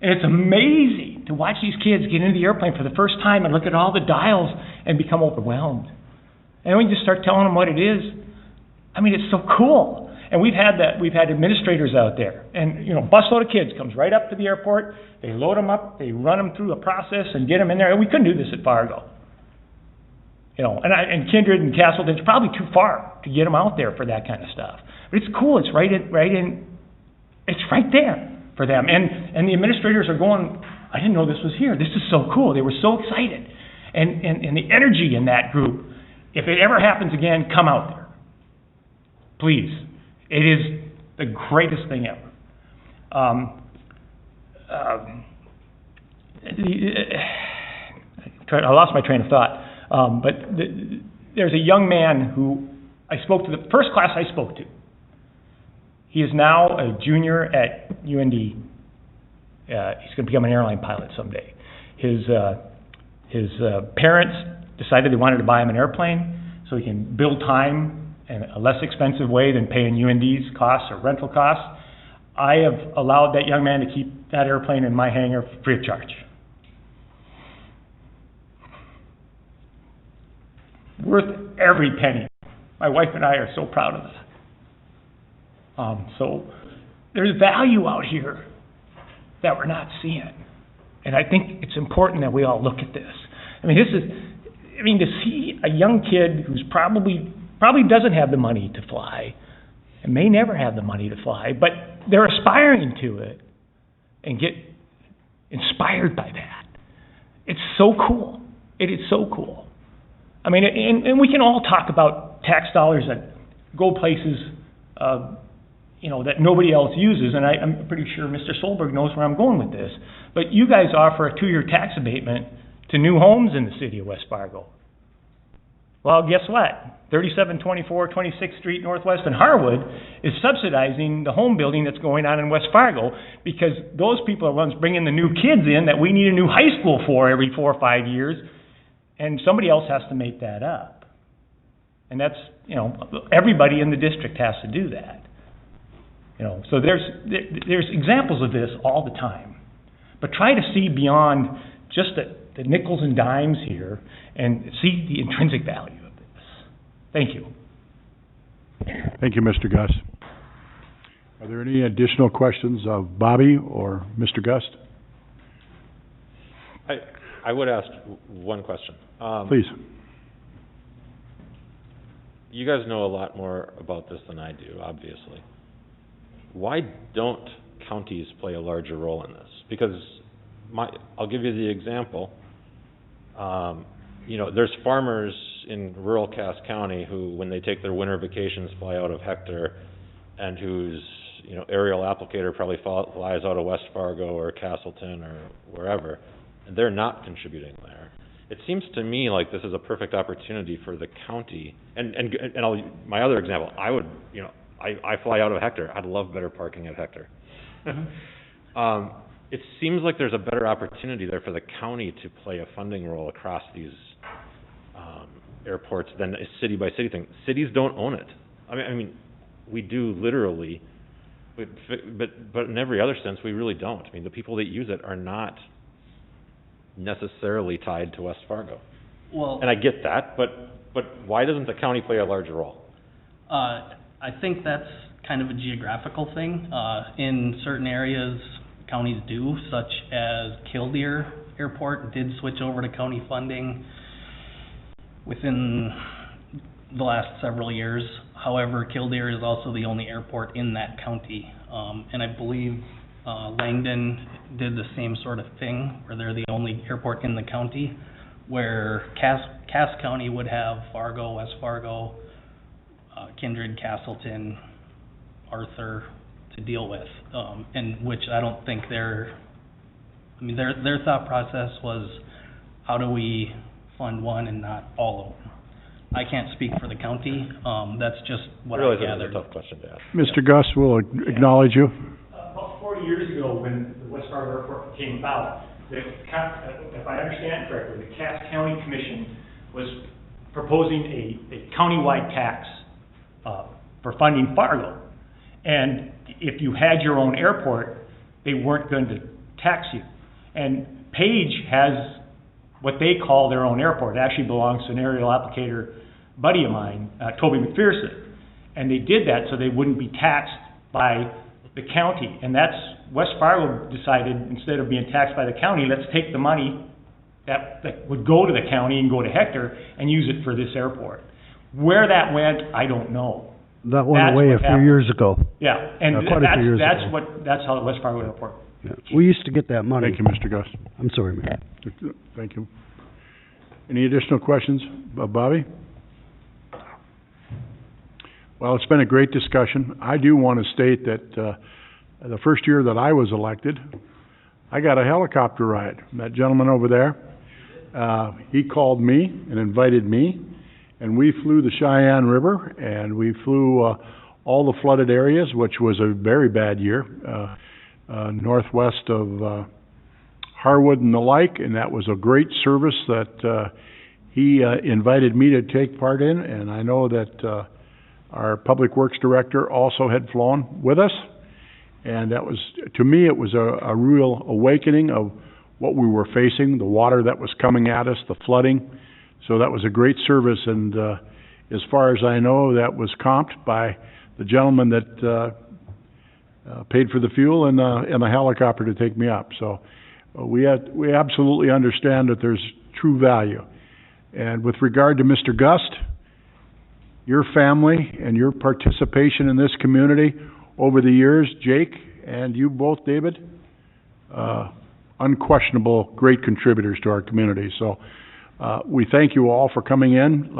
And it's amazing to watch these kids get into the airplane for the first time and look at all the dials and become overwhelmed. And we just start telling them what it is. I mean, it's so cool. And we've had administrators out there, and busload of kids comes right up to the airport. They load them up, they run them through a process, and get them in there. And we couldn't do this at Fargo, And Kindred and Castleton, it's probably too far to get them out there for that kind of stuff. But it's cool. It's right in. It's right there for them. And the administrators are going, I didn't know this was here. This is so cool. They were so excited, and the energy in that group. If it ever happens again, come out there, please. It is the greatest thing ever. I lost my train of thought. There's a young man who I spoke to, the first class I spoke to. He is now a junior at UND. He's going to become an airline pilot someday. His parents decided they wanted to buy him an airplane so he can build time in a less expensive way than paying UND's costs or rental costs. I have allowed that young man to keep that airplane in my hangar free of charge. Worth every penny. My wife and I are so proud of it. So there's value out here that we're not seeing. And I think it's important that we all look at this. To see a young kid who's probably doesn't have the money to fly, and may never have the money to fly, but they're aspiring to it and get inspired by that. It's so cool. It is so cool. And we can all talk about tax dollars that go places, that nobody else uses, and I'm pretty sure Mr. Solberg knows where I'm going with this. But you guys offer a 2-year tax abatement to new homes in the city of West Fargo. Well, guess what? 3724 26th Street Northwest in Harwood is subsidizing the home building that's going on in West Fargo because those people are the ones bringing the new kids in that we need a new high school for every 4 or 5 years, and somebody else has to make that up. And that's, everybody in the district has to do that. So there's examples of this all the time. But try to see beyond just the nickels and dimes here and see the intrinsic value of this. Thank you. Thank you, Mr. Gus. Are there any additional questions of Bobby or Mr. Gust? I would ask one question. Please. You guys know a lot more about this than I do, obviously. Why don't counties play a larger role in this? Because I'll give you the example. There's farmers in rural Cass County who, when they take their winter vacations, fly out of Hector and whose, you know, aerial applicator probably flies out of West Fargo or Castleton or wherever, and they're not contributing there. It seems to me like this is a perfect opportunity for the county, and my other example, I would, you know, I fly out of Hector, I'd love better parking at Hector. It seems like there's a better opportunity there for the county to play a funding role across these airports than a city by city thing. Cities don't own it. I mean, we do literally, but in every other sense, we really don't. I mean, the people that use it are not necessarily tied to West Fargo. Well, and I get that, but why doesn't the county play a larger role? I think that's kind of a geographical thing. In certain areas, counties do, such as Killdeer Airport did switch over to county funding within the last several years. However, Killdeer is also the only airport in that county. And I believe Langdon did the same sort of thing, where they're the only airport in the county, where Cass County would have Fargo, West Fargo, Kindred, Castleton, Arthur to deal with, and which I don't think their thought process was, how do we fund one and not all of them? I can't speak for the county, that's just what I gathered. I realize that's a tough question to ask. Mr. Gus will acknowledge you. About 40 years ago, when the West Fargo Airport came about, if I understand correctly, the Cass County Commission was proposing a countywide tax for funding Fargo. And if you had your own airport, they weren't going to tax you. And Page has what they call their own airport. It actually belongs to an aerial applicator buddy of mine, Toby McPherson. And they did that so they wouldn't be taxed by the county. And that's, West Fargo decided, instead of being taxed by the county, let's take the money that would go to the county and go to Hector and use it for this airport. Where that went, I don't know. That went away a few years ago. Yeah, and Quite a few years ago. that's how the West Fargo Airport. Yeah. We used to get that money. Thank you, Mr. Gus. I'm sorry, Mayor. Thank you. Any additional questions, Bobby? Well, it's been a great discussion. I do want to state that the first year that I was elected, I got a helicopter ride. That gentleman over there, he called me and invited me, and we flew the Cheyenne River, and we flew all the flooded areas, which was a very bad year, northwest of Harwood and the like, and that was a great service that he invited me to take part in, and I know that our Public Works Director also had flown with us, and that was, to me, it was a real awakening of what we were facing, the water that was coming at us, the flooding. So that was a great service, and as far as I know, that was comped by the gentleman that paid for the fuel and the helicopter to take me up. So we absolutely understand that there's true value. And with regard to Mr. Gust, your family and your participation in this community over the years, Jake and you both, David, unquestionable great contributors to our community. So we thank you all for coming in.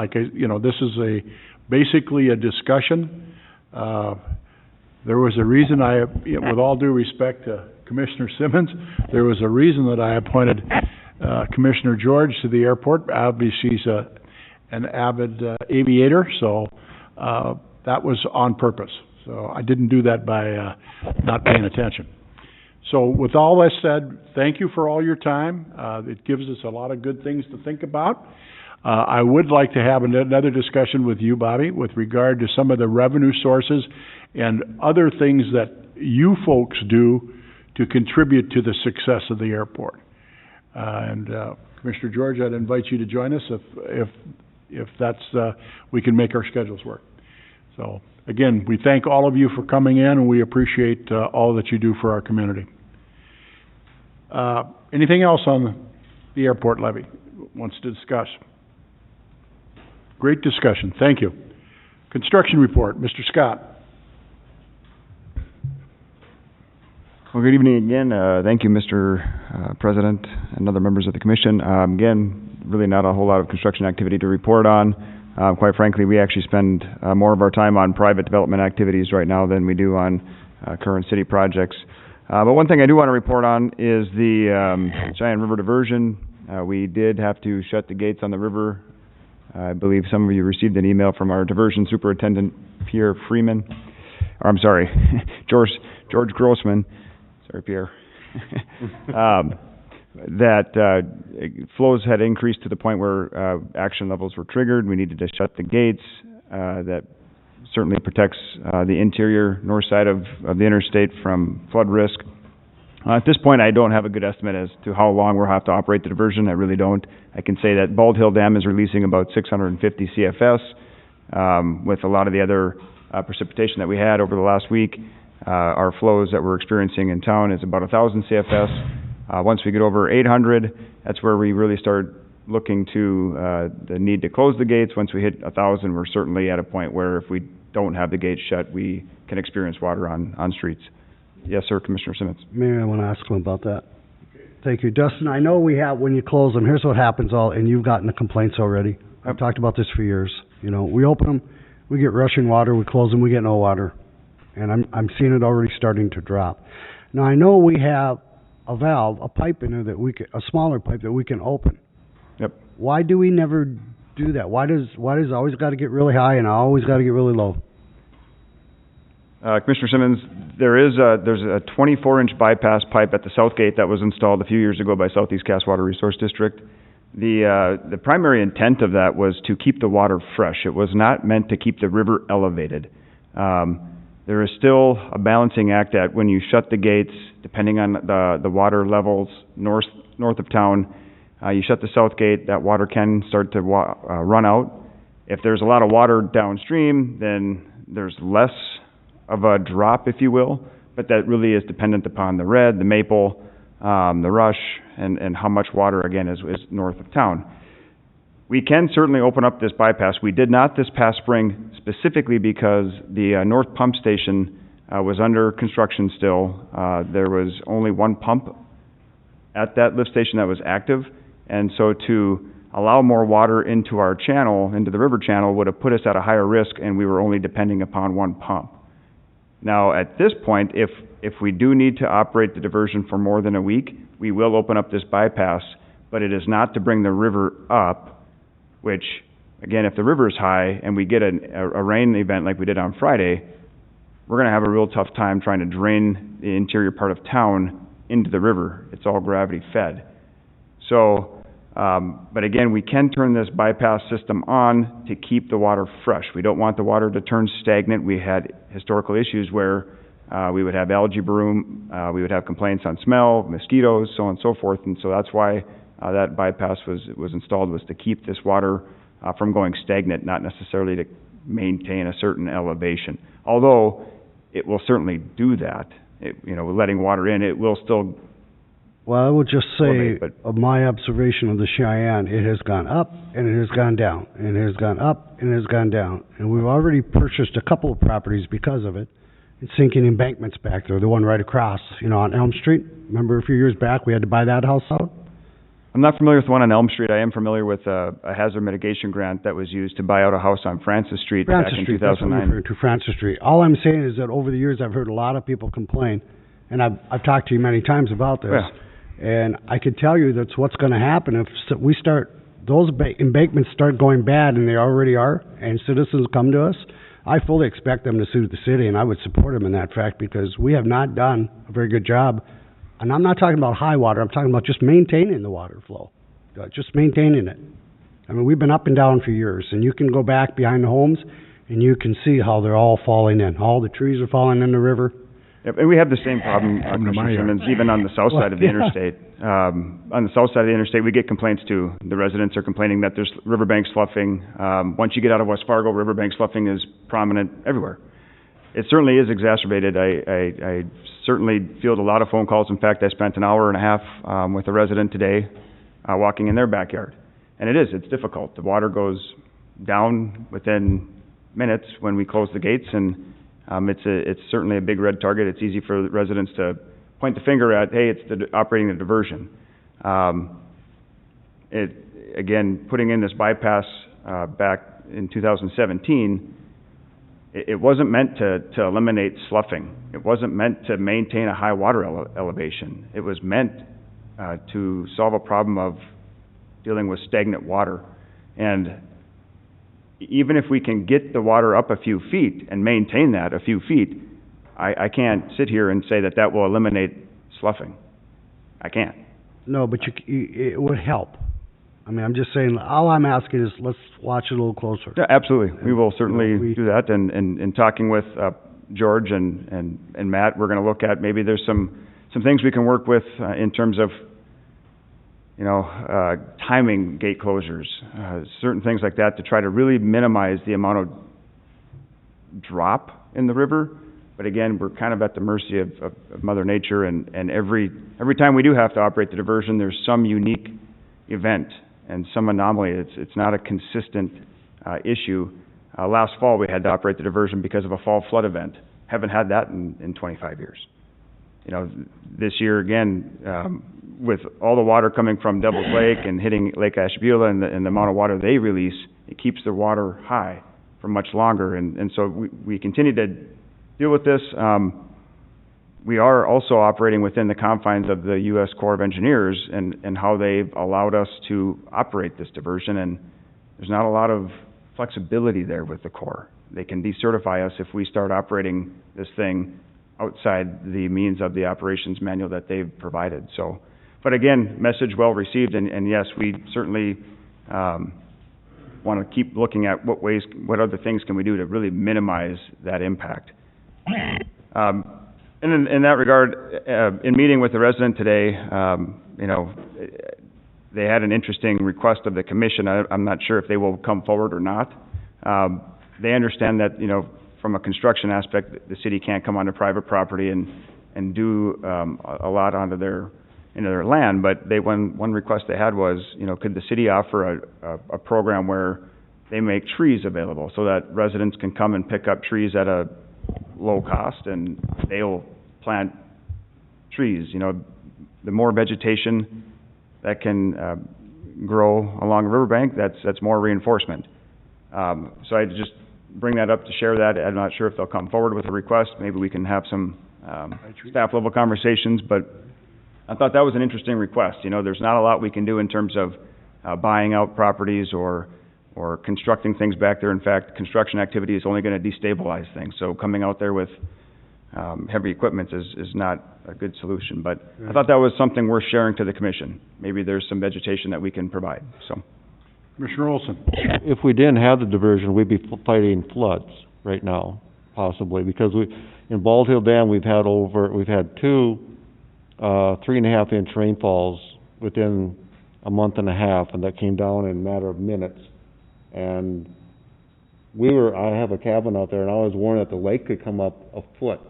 This is basically a discussion. There was a reason with all due respect to Commissioner Simmons, there was a reason that I appointed Commissioner George to the airport. Obviously, she's an avid aviator, so that was on purpose. So I didn't do that by not paying attention. So with all that said, thank you for all your time. It gives us a lot of good things to think about. I would like to have another discussion with you, Bobby, with regard to some of the revenue sources and other things that you folks do to contribute to the success of the airport. Commissioner George, I'd invite you to join us if that's we can make our schedules work. So again, we thank all of you for coming in, and we appreciate all that you do for our community. Anything else on the airport levy wants to discuss? Great discussion. Thank you. Construction report, Mr. Scott. Well, good evening again. Thank you, Mr. President and other members of the Commission. Again, really not a whole lot of construction activity to report on. Quite frankly, we actually spend more of our time on private development activities right now than we do on current city projects. But one thing I do want to report on is the Cheyenne River diversion. We did have to shut the gates on the river. I believe some of you received an email from our diversion superintendent, Pierre Freeman, or I'm sorry, George Grossman. Sorry, Pierre. That flows had increased to the point where action levels were triggered. We needed to shut the gates. That certainly protects the interior north side of the interstate from flood risk. At this point, I don't have a good estimate as to how long we'll have to operate the diversion. I really don't. I can say that Bald Hill Dam is releasing about 650 CFS. With a lot of the other precipitation that we had over the last week, our flows that we're experiencing in town is about 1,000 CFS. Once we get over 800, that's where we really start looking to the need to close the gates. Once we hit 1,000, we're certainly at a point where if we don't have the gates shut, we can experience water on streets. Yes, sir, Commissioner Simmons. Maybe I want to ask him about that. Thank you. Dustin, I know we have, when you close them, here's what happens and you've gotten the complaints already. I've talked about this for years. You know, we open them, we get rushing water, we close them, we get no water. And I'm seeing it already starting to drop. Now, I know we have a valve, a pipe in there a smaller pipe that we can open. Yep. Why do we never do that? Why does it always got to get really high and always got to get really low? Commissioner Simmons, there's a 24-inch bypass pipe at the south gate that was installed a few years ago by Southeast Cass Water Resource District. The primary intent of that was to keep the water fresh. It was not meant to keep the river elevated. There is still a balancing act that when you shut the gates, depending on the water levels north of town, you shut the south gate, that water can start to run out. If there's a lot of water downstream, then there's less of a drop, if you will, but that really is dependent upon the red, the maple, the rush, and how much water, again, is north of town. We can certainly open up this bypass. We did not this past spring specifically because the north pump station was under construction still. There was only one pump at that lift station that was active, and so to allow more water into our channel, into the river channel, would have put us at a higher risk, and we were only depending upon one pump. Now, at this point, if we do need to operate the diversion for more than a week, we will open up this bypass, but it is not to bring the river up, which, again, if the river is high and we get a rain event like we did on Friday, we're going to have a real tough time trying to drain the interior part of town into the river. It's all gravity fed. So, but again, we can turn this bypass system on to keep the water fresh. We don't want the water to turn stagnant. We had historical issues where we would have algae bloom, we would have complaints on smell, mosquitoes, so on and so forth. And so that's why that bypass was installed, was to keep this water from going stagnant, not necessarily to maintain a certain elevation. Although it will certainly do that, letting water in, it will still. Well, I would just say, of my observation of the Cheyenne, it has gone up, and it has gone down, and it has gone up, and it has gone down. And we've already purchased a couple of properties because of it. It's sinking embankments back there, the one right across, on Elm Street. Remember a few years back, we had to buy that house out? I'm not familiar with the one on Elm Street. I am familiar with a hazard mitigation grant that was used to buy out a house on Francis Street back in 2009. That's what I'm referring to, Francis Street. All I'm saying is that over the years, I've heard a lot of people complain, and I've talked to you many times about this. Yeah. And I could tell you that's what's going to happen if those embankments start going bad, and they already are, and citizens come to us. I fully expect them to sue the city, and I would support them in that fact, because we have not done a very good job. And I'm not talking about high water, I'm talking about just maintaining the water flow, just maintaining it. I mean, we've been up and down for years, and you can go back behind the homes, and you can see how they're all falling in. All the trees are falling in the river. Yep, and we have the same problem, Commissioner Simmons, even on the south side of the interstate. On the south side of the interstate, we get complaints too. The residents are complaining that there's riverbank sloughing. Once you get out of West Fargo, riverbank sloughing is prominent everywhere. It certainly is exacerbated. I certainly field a lot of phone calls. In fact, I spent an hour and a half with a resident today walking in their backyard. And it's difficult. The water goes down within minutes when we close the gates, and it's certainly a big red target. It's easy for the residents to point the finger at, hey, it's operating the diversion. Again, putting in this bypass back in 2017, it wasn't meant to eliminate sloughing. It wasn't meant to maintain a high water elevation. It was meant to solve a problem of dealing with stagnant water. And even if we can get the water up a few feet and maintain that a few feet, I can't sit here and say that that will eliminate sloughing. I can't. No, but it would help. I mean, I'm just saying, all I'm asking is let's watch it a little closer. Yeah, absolutely. We will certainly do that, and in talking with George and Matt, we're gonna look at, maybe there's some things we can work with in terms of, timing gate closures, certain things like that, to try to really minimize the amount of drop in the river. But again, we're kind of at the mercy of Mother Nature, and every time we do have to operate the diversion, there's some unique event and some anomaly. It's not a consistent issue. Last fall, we had to operate the diversion because of a fall flood event. Haven't had that in 25 years. This year again, with all the water coming from Devil's Lake and hitting Lake Ashtabula and the amount of water they release, it keeps the water high for much longer. And so we continue to deal with this. We are also operating within the confines of the U.S. Corps of Engineers and how they've allowed us to operate this diversion, and there's not a lot of flexibility there with the Corps. They can decertify us if we start operating this thing outside the means of the operations manual that they've provided. So, but again, message well received, and yes, we certainly want to keep looking at what other things can we do to really minimize that impact. And in that regard, in meeting with the resident today, they had an interesting request of the commission. I'm not sure if they will come forward or not. They understand that, from a construction aspect, the city can't come onto private property and do a lot onto their land. But one request they had was, could the city offer a program where they make trees available so that residents can come and pick up trees at a low cost, and they'll plant trees. The more vegetation that can grow along a riverbank, that's more reinforcement. So I just bring that up to share that. I'm not sure if they'll come forward with a request. Maybe we can have some staff level conversations, but I thought that was an interesting request. There's not a lot we can do in terms of buying out properties or constructing things back there. In fact, construction activity is only going to destabilize things. So coming out there with heavy equipment is not a good solution. But I thought that was something worth sharing to the commission. Maybe there's some vegetation that we can provide. So, Commissioner Olson. If we didn't have the diversion, we'd be fighting floods right now, possibly, because in Bald Hill Dam we've had two 3.5 inch rainfalls within a month and a half, and that came down in a matter of minutes. And I have a cabin out there, and I was warned that the lake could come up a foot,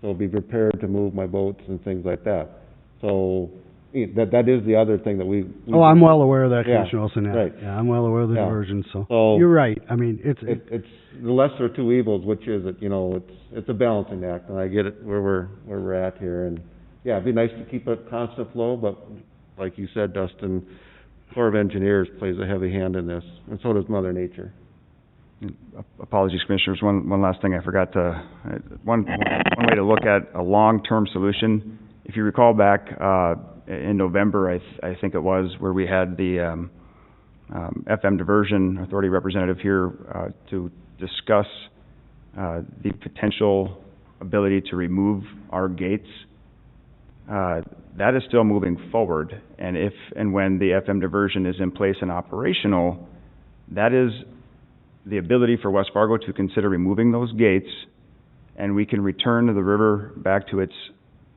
so be prepared to move my boats and things like that. So that is the other thing that we I'm well aware of that, Yeah, Commissioner Olson. right. Yeah, I'm well aware of the Yeah. diversion. So So you're right. I mean, it's the lesser of two evils, which is it? It's a balancing act, and I get it where we're at here. And yeah, it'd be nice to keep a constant flow, but like you said, Dustin, Corps of Engineers plays a heavy hand in this, and so does Mother Nature. Apologies, Commissioners. One last thing I forgot to, one way to look at a long-term solution. If you recall back, in November, I think it was, where we had the, FM Diversion Authority representative here, to discuss, the potential ability to remove our gates. That is still moving forward, and if and when the FM diversion is in place and operational, that is the ability for West Fargo to consider removing those gates, and we can return the river back to its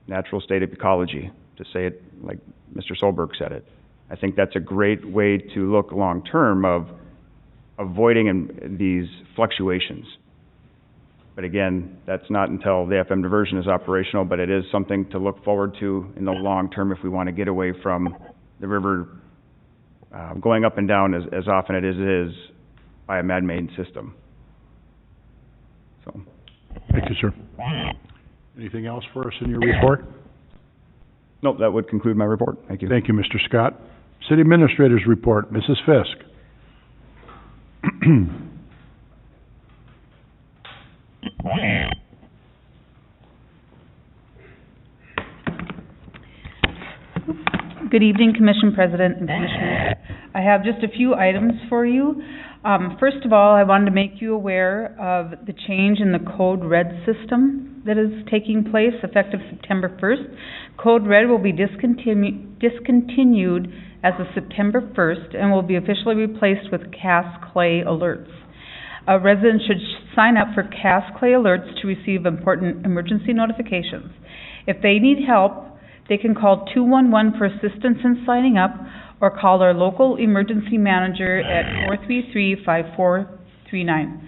natural state of ecology, to say it like Mr. Solberg said it. I think that's a great way to look long-term of avoiding these fluctuations. But again, that's not until the FM diversion is operational, but it is something to look forward to in the long term if we want to get away from the river going up and down as often as it is by a man-made system. So. Thank you, sir. Anything else for us in your report? Nope, that would conclude my report. Thank you. Thank you, Mr. Scott. City Administrator's report, Mrs. Fisk. Good evening, Commission President and Commissioners. I have just a few items for you. First of all, I wanted to make you aware of the change in the Code Red system that is taking place effective September 1st. Code Red will be discontinued as of September 1st and will be officially replaced with Cast Clay Alerts. Residents should sign up for Cast Clay Alerts to receive important emergency notifications. If they need help, they can call 211 for assistance in signing up or call our local emergency manager at 433-5439.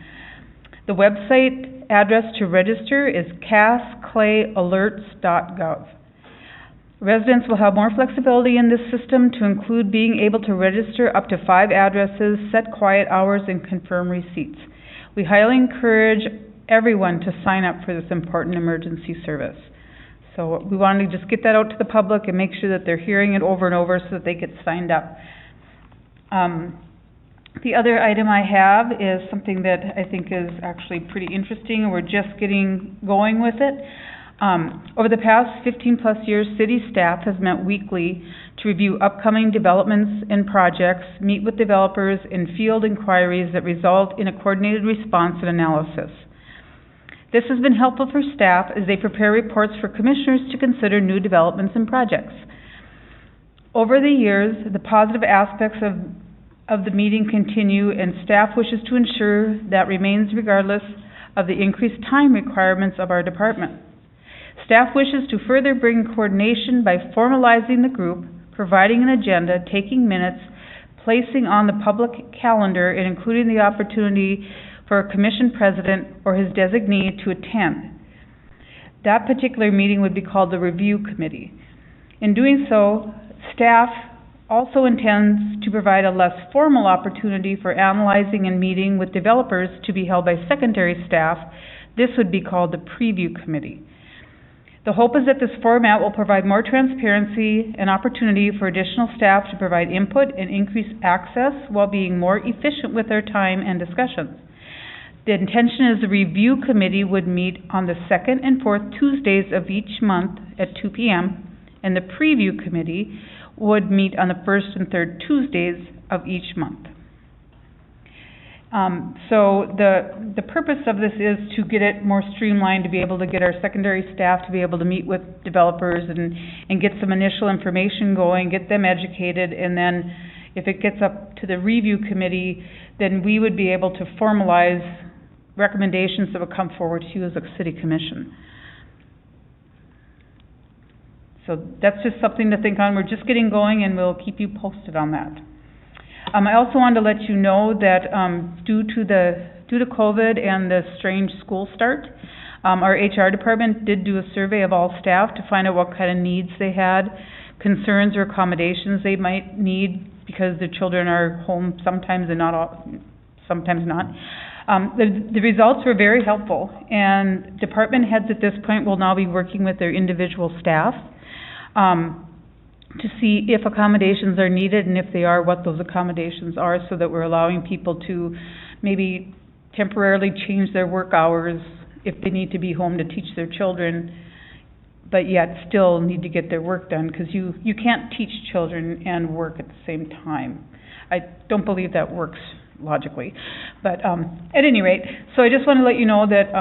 The website address to register is castclayalerts.gov. Residents will have more flexibility in this system to include being able to register up to 5 addresses, set quiet hours, and confirm receipts. We highly encourage everyone to sign up for this important emergency service. So we wanted to just get that out to the public and make sure that they're hearing it over and over so that they get signed up. The other item I have is something that I think is actually pretty interesting, and we're just getting going with it. Over the past 15-plus years, city staff has met weekly to review upcoming developments and projects, meet with developers, and field inquiries that result in a coordinated response and analysis. This has been helpful for staff as they prepare reports for commissioners to consider new developments and projects. Over the years, the positive aspects of the meeting continue, and staff wishes to ensure that remains regardless of the increased time requirements of our department. Staff wishes to further bring coordination by formalizing the group, providing an agenda, taking minutes, placing on the public calendar, and including the opportunity for a commission president or his designee to attend. That particular meeting would be called the review committee. In doing so, staff also intends to provide a less formal opportunity for analyzing and meeting with developers to be held by secondary staff. This would be called the preview committee. The hope is that this format will provide more transparency and opportunity for additional staff to provide input and increase access while being more efficient with their time and discussions. The intention is the review committee would meet on the second and fourth Tuesdays of each month at 2 p.m., and the preview committee would meet on the first and third Tuesdays of each month. So the purpose of this is to get it more streamlined, to be able to get our secondary staff to be able to meet with developers and get some initial information going, get them educated, and then if it gets up to the review committee, then we would be able to formalize recommendations that would come forward to you as a city commission. So that's just something to think on. We're just getting going, and we'll keep you posted on that. I also wanted to let you know that due to COVID and the strange school start, our HR department did do a survey of all staff to find out what kind of needs they had, concerns or accommodations they might need because their children are home sometimes and not all, sometimes not. The results were very helpful, and department heads at this point will now be working with their individual staff to see if accommodations are needed, and if they are, what those accommodations are, so that we're allowing people to maybe temporarily change their work hours if they need to be home to teach their children, but yet still need to get their work done, because you can't teach children and work at the same time. I don't believe that works logically. But at any rate, so I just want to let you know that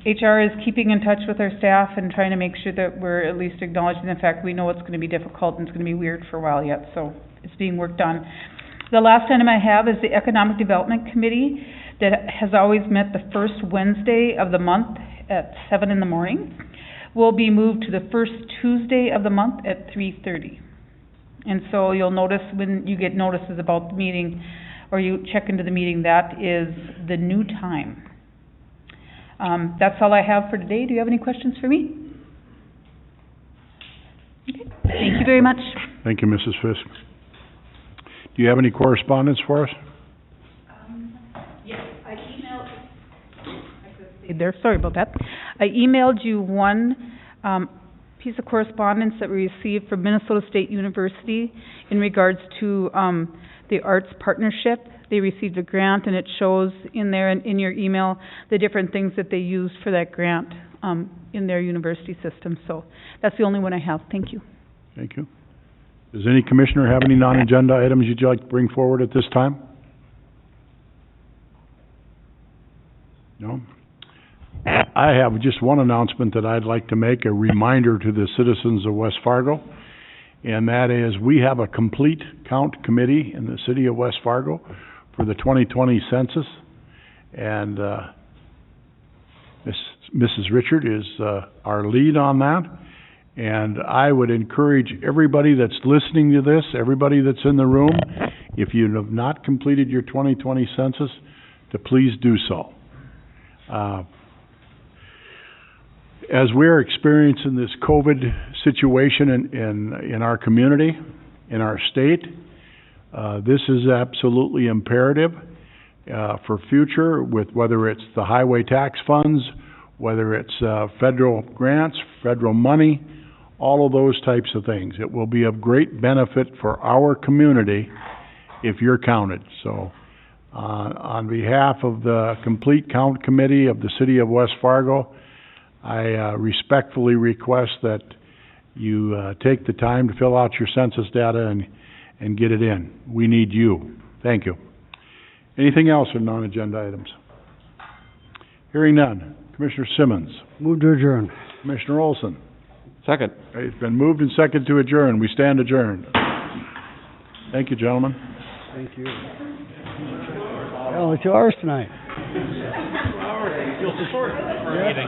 HR is keeping in touch with our staff and trying to make sure that we're at least acknowledging the fact we know it's going to be difficult and it's going to be weird for a while yet, so it's being worked on. The last item I have is the Economic Development Committee that has always met the first Wednesday of the month at 7 in the morning. Will be moved to the first Tuesday of the month at 3:30. And so you'll notice when you get notices about the meeting, or you check into the meeting, that is the new time. That's all I have for today. Do you have any questions for me? Okay. Thank you very much. Thank you, Mrs. Fisk. Do you have any correspondence for us? Yes, I emailed... Sorry about that. I emailed you one piece of correspondence that we received from Minnesota State University in regards to the arts partnership. They received a grant, and it shows in there and in your email the different things that they used for that grant in their university system. So that's the only one I have. Thank you. Thank you. Does any commissioner have any non-agenda items you'd like to bring forward at this time? No? I have just one announcement that I'd like to make, a reminder to the citizens of West Fargo, and that is we have a complete count committee in the city of West Fargo for the 2020 census, and Mrs. Richard is our lead on that, and I would encourage everybody that's listening to this, everybody that's in the room, if you have not completed your 2020 census, to please do so. As we're experiencing this COVID situation in our community, in our state, this is absolutely imperative for future, with whether it's the highway tax funds, whether it's federal grants, federal money, all of those types of things. It will be of great benefit for our community if you're counted. So, on behalf of the Complete Count Committee of the City of West Fargo, I respectfully request that you take the time to fill out your census data and get it in. We need you. Thank you. Anything else on non-agenda items? Hearing none. Commissioner Simmons. Move to adjourn. Commissioner Olson. Second. It's been moved and seconded to adjourn. We stand adjourned. Thank you, gentlemen. Thank you. Oh, it's yours tonight. You'll short for a meeting.